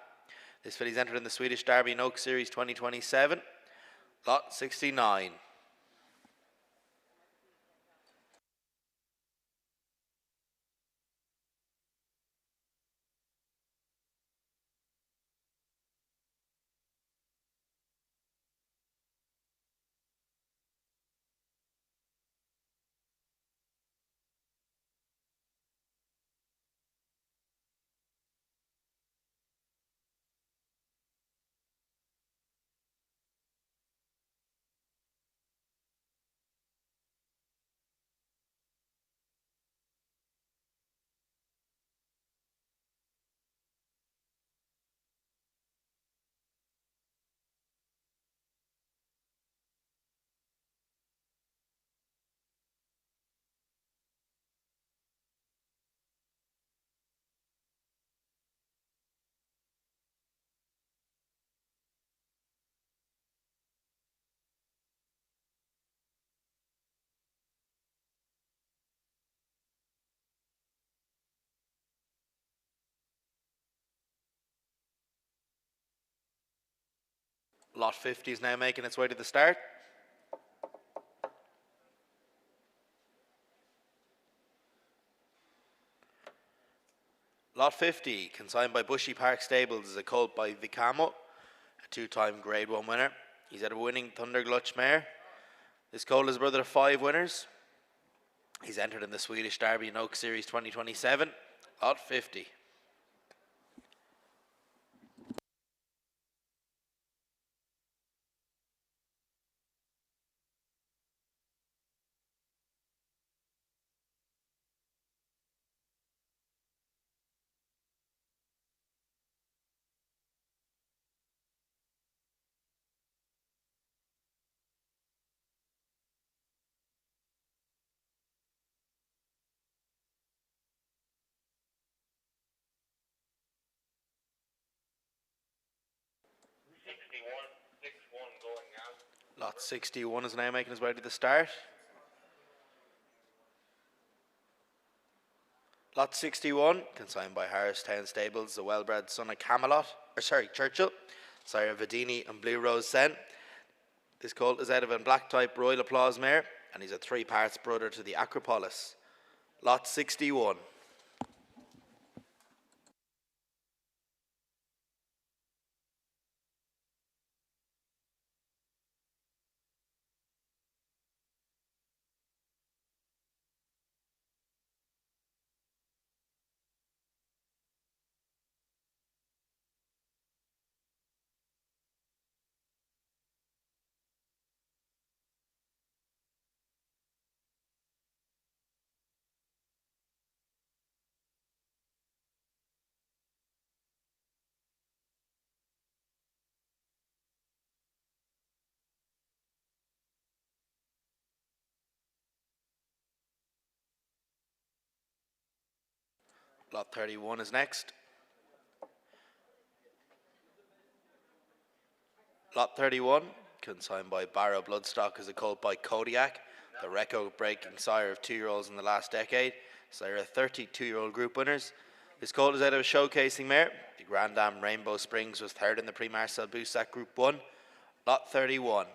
This filly's entered in the Swedish Derby and Oak Series 2027. Lot 69. Lot 50 is now making its way to the start. Lot 50, consigned by Bushy Park Stables, is a colt by Vicamo, a two-time Grade 1 winner. He's had a winning Thunderglutch mare. This colt is brother of 5 winners. He's entered in the Swedish Derby and Oak Series 2027. Lot 50. Lot 61 is now making his way to the start. Lot 61, consigned by Harristown Stables, the well-bred son of Churchill, sire of Vidini and Blue Rose Sen. This colt is out of a black type Royal Applause mare, and he's a 3 parts brother to the Acropolis. Lot 61. Lot 31 is next. Lot 31, consigned by Barrow Bloodstock, is a colt by Kodiak, the record-breaking sire of 2-year-olds in the last decade, sire of 32-year-old group winners. This colt is out of a showcasing mare. The Grand Dam Rainbow Springs was third in the Pre-Marcel Boussac Group 1. Lot 31.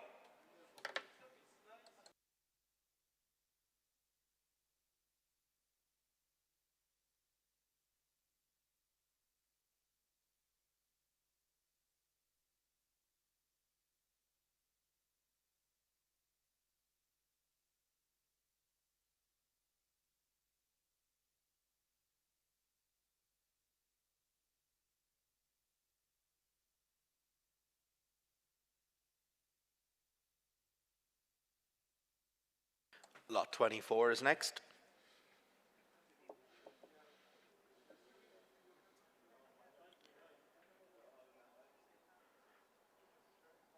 Lot 24 is next.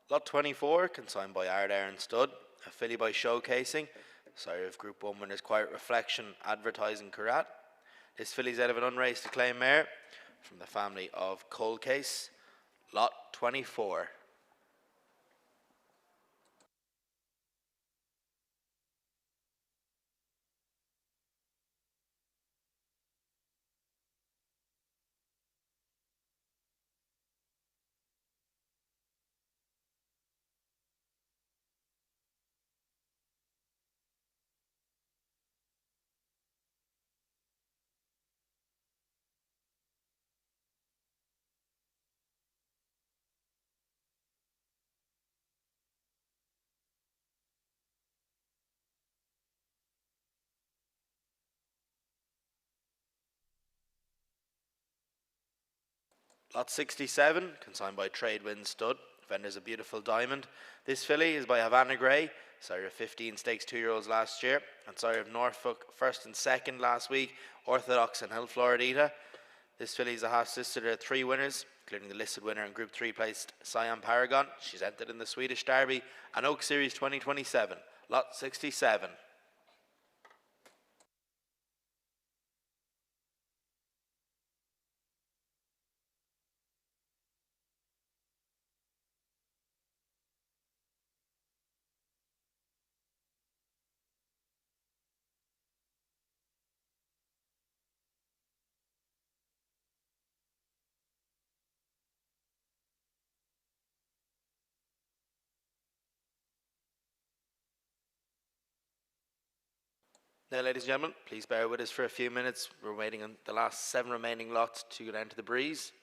Lot 24, consigned by Ardaren Stud, a filly by Showcasing, sire of Group 1 winners Quiet Reflection, Advertising Karat. This filly's out of an unraced acclaim mare from the family of Cold Case. Lot 24. Lot 67, consigned by Tradewind Stud. Vendor's a beautiful diamond. This filly is by Havana Grey, sire of 15 stakes 2-year-olds last year, and sire of Norfolk first and second last week, Orthodox and Hill Floridita. This filly is a half sister to 3 winners, including the listed winner in Group 3 placed Siam Paragon. She's entered in the Swedish Derby and Oak Series 2027. Lot 67. Now, ladies and gentlemen, please bear with us for a few minutes. We're waiting on the last 7 remaining lots to go down to the breeze.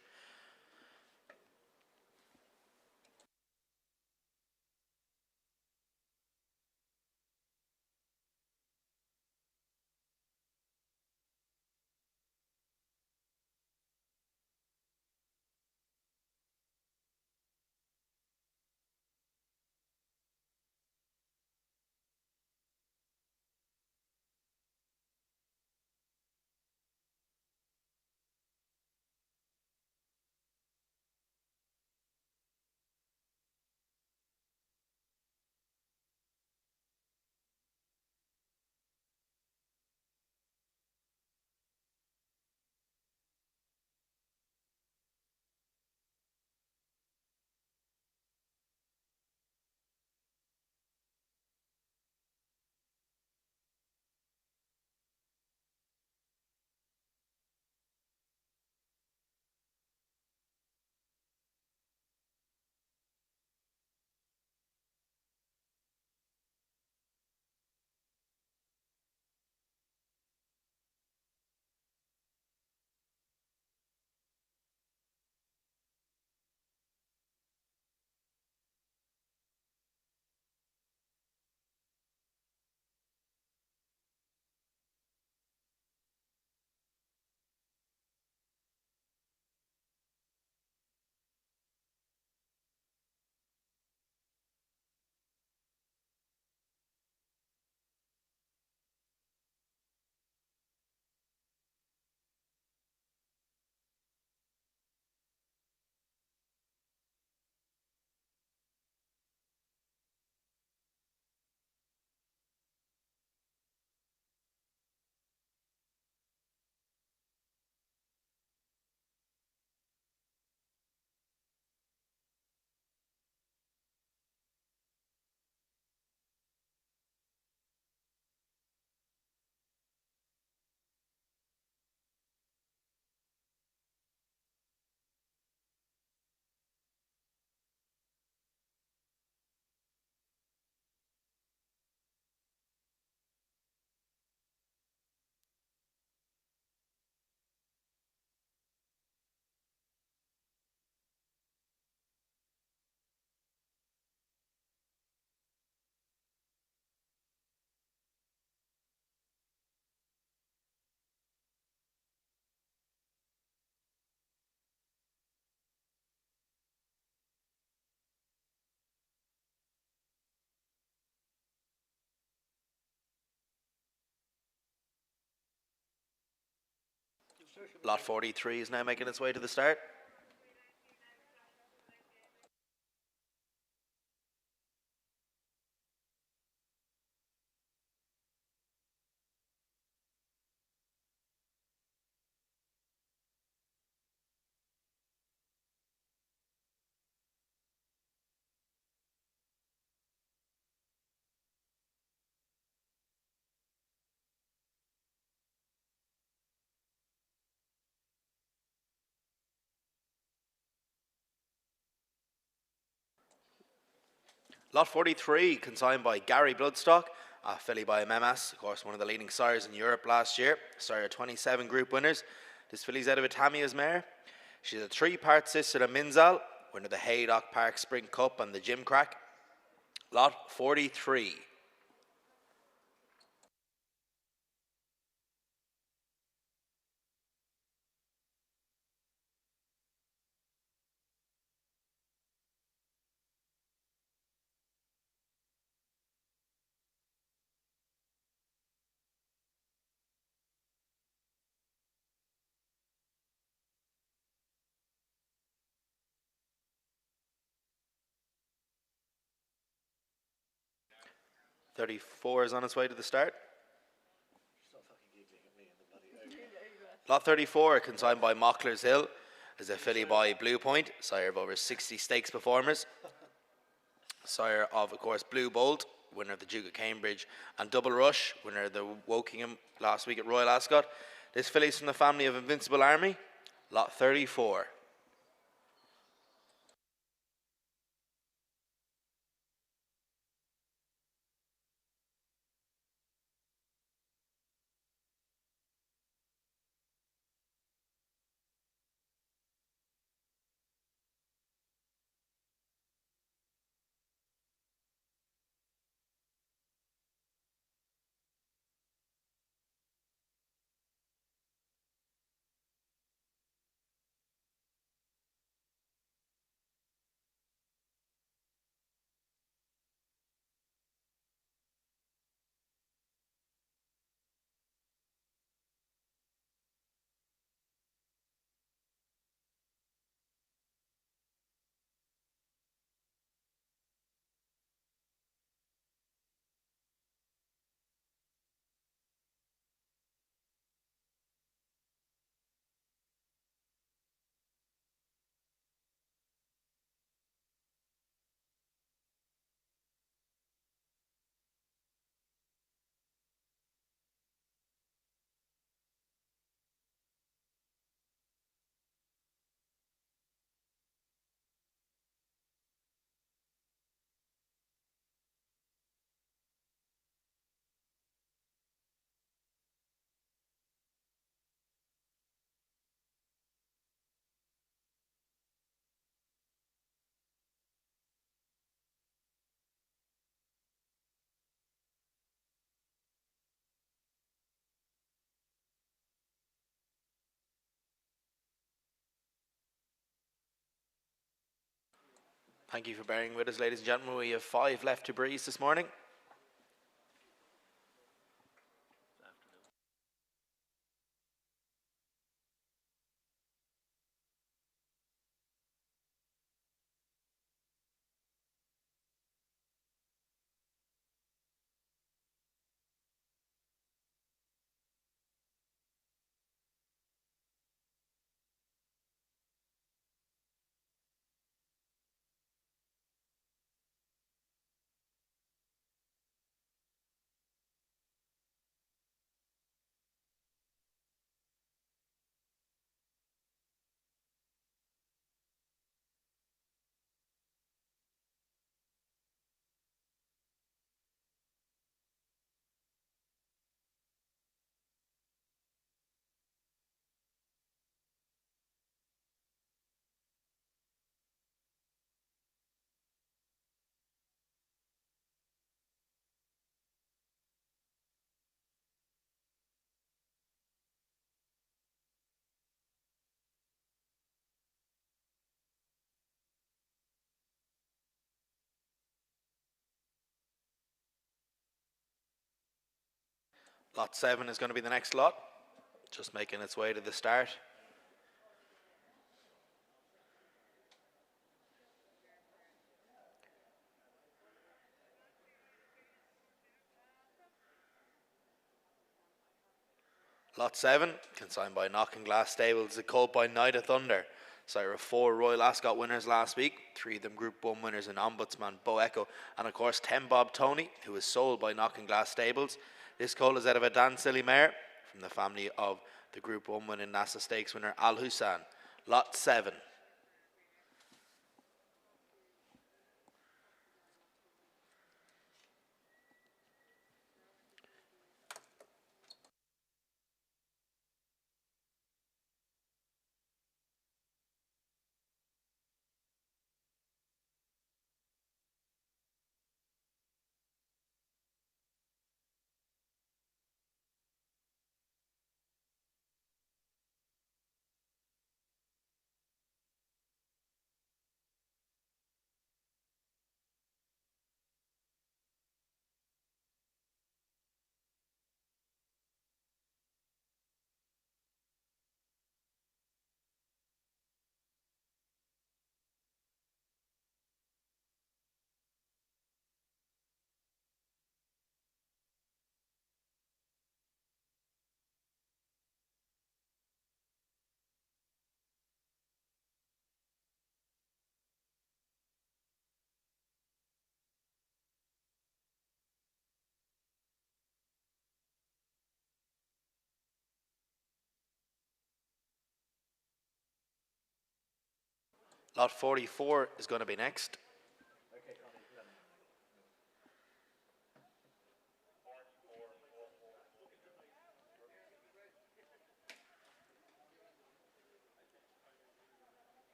Lot 43 is now making its way to the start. Lot 43, consigned by Gary Bloodstock, a filly by Memas, of course one of the leading sires in Europe last year. Sire 27 group winners. This filly's out of Itamia's mare. She's a 3-part sister to Minzal, winner of the Haydock Park Spring Cup and the Gym Crack. Lot 43. .34 is on its way to the start. Stop fucking giggling at me and the bloody Lot 34, consigned by Mockler's Hill, is a filly by Blue Point, sire of over 60 stakes performers. Sire of course, Blue Bolt, winner of the Duke of Cambridge, and Double Rush, winner of the Wokingham last week at Royal Ascot. This filly's from the family of Invincible Army. Lot 34. Thank you for bearing with us, ladies and gentlemen. We have 5 left to breeze this morning. Lot 7 is going to be the next lot, just making its way to the start. Lot 7, consigned by Knocking Glass Stables, a colt by Night of Thunder. Sire of 4 Royal Ascot winners last week, 3 of them Group 1 winners in Ombudsman, Bo Echo, and of course 10 Bob Tony, who was sold by Knocking Glass Stables. This colt is out of a Dan Silly mare from the family of the Group 1 winning Naas Stakes winner Al Hussein. Lot 7. Lot 44 is going to be next. Okay, Connie, 11.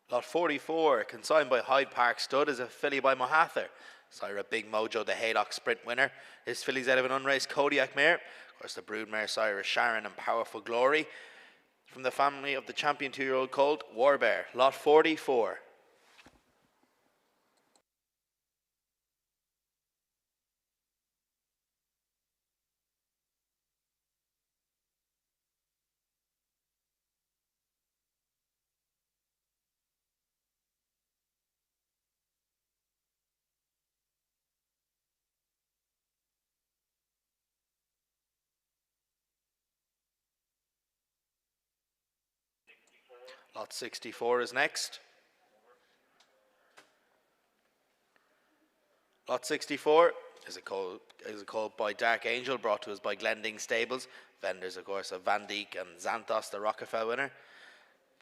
Lot 44, consigned by Hyde Park Stud, is a filly by Mohather. Sire Big Mojo, the Haydock Sprint winner. This filly's out of an unraced Kodiak mare. Of course, the broodmare Sire Sharon and Powerful Glory. From the family of the champion 2-year-old colt, Warbear. Lot 44. Lot 64 is next. Lot 64 is a colt by Dark Angel, brought to us by Glending Stables. Vendors, of course, of Van Dijk and Xanthos, the Rockefeller winner.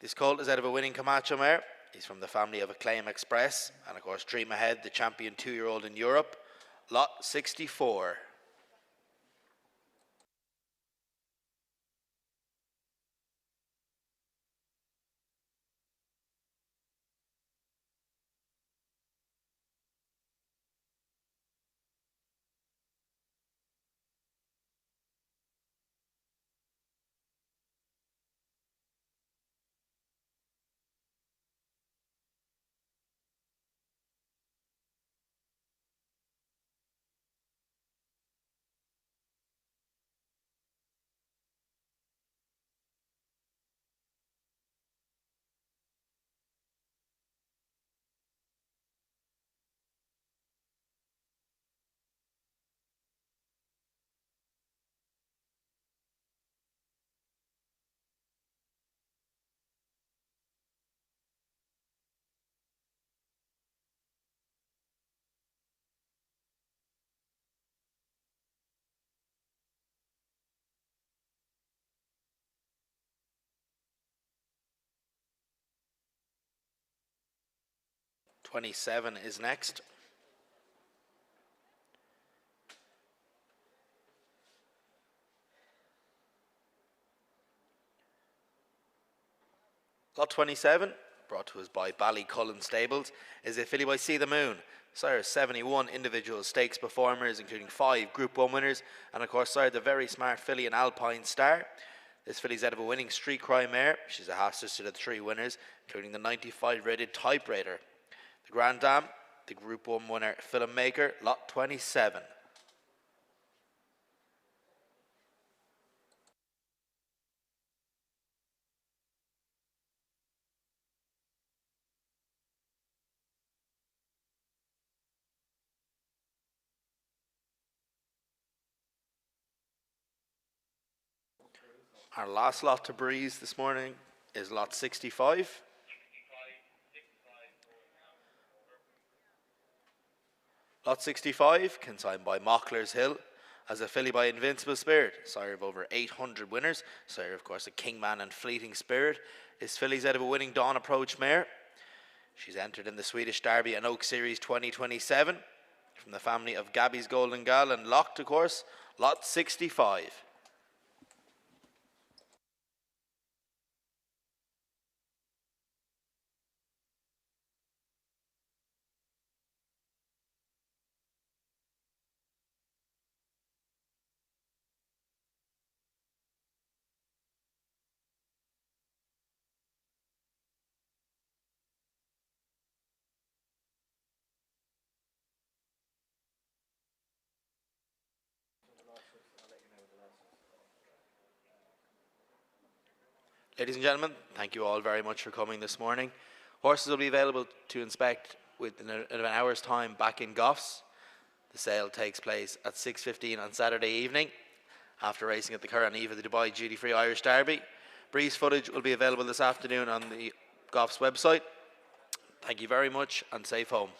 This colt is out of a winning Camacho mare. He's from the family of Acclaim Express. And, of course, Dream Ahead, the champion 2-year-old in Europe. Lot 64. '27 is next. Lot 27, brought to us by Ballycullen Stables, is a filly by See the Moon. Sire 71 individual stakes performers, including 5 Group 1 winners, and of course Sire the very smart filly and Alpine Star. This filly's out of a winning Street Cry mare. She's a half sister to the 3 winners, including the 95 rated Type Raider. The Grand Dame, the Group 1 winner Filmmaker, lot 27. Our last lot to breeze this morning is lot 65. Lot 65, consigned by Mockler's Hill, as a filly by Invincible Spirit, sire of over 800 winners, sire of course of Kingman and Fleeting Spirit. This filly's out of a winning Dawn Approach mare. She's entered in the Swedish Derby and Oak Series 2027, from the family of Gabby's Golden Gal and Locked, of course, lot 65. Ladies and gentlemen, thank you all very much for coming this morning. Horses will be available to inspect within an hour's time back in Goffs. The sale takes place at 6:15 on Saturday evening, after racing at the Curran Eve of the Dubai Duty Free Irish Derby. Breeze footage will be available this afternoon on the Goffs website. Thank you very much and safe home.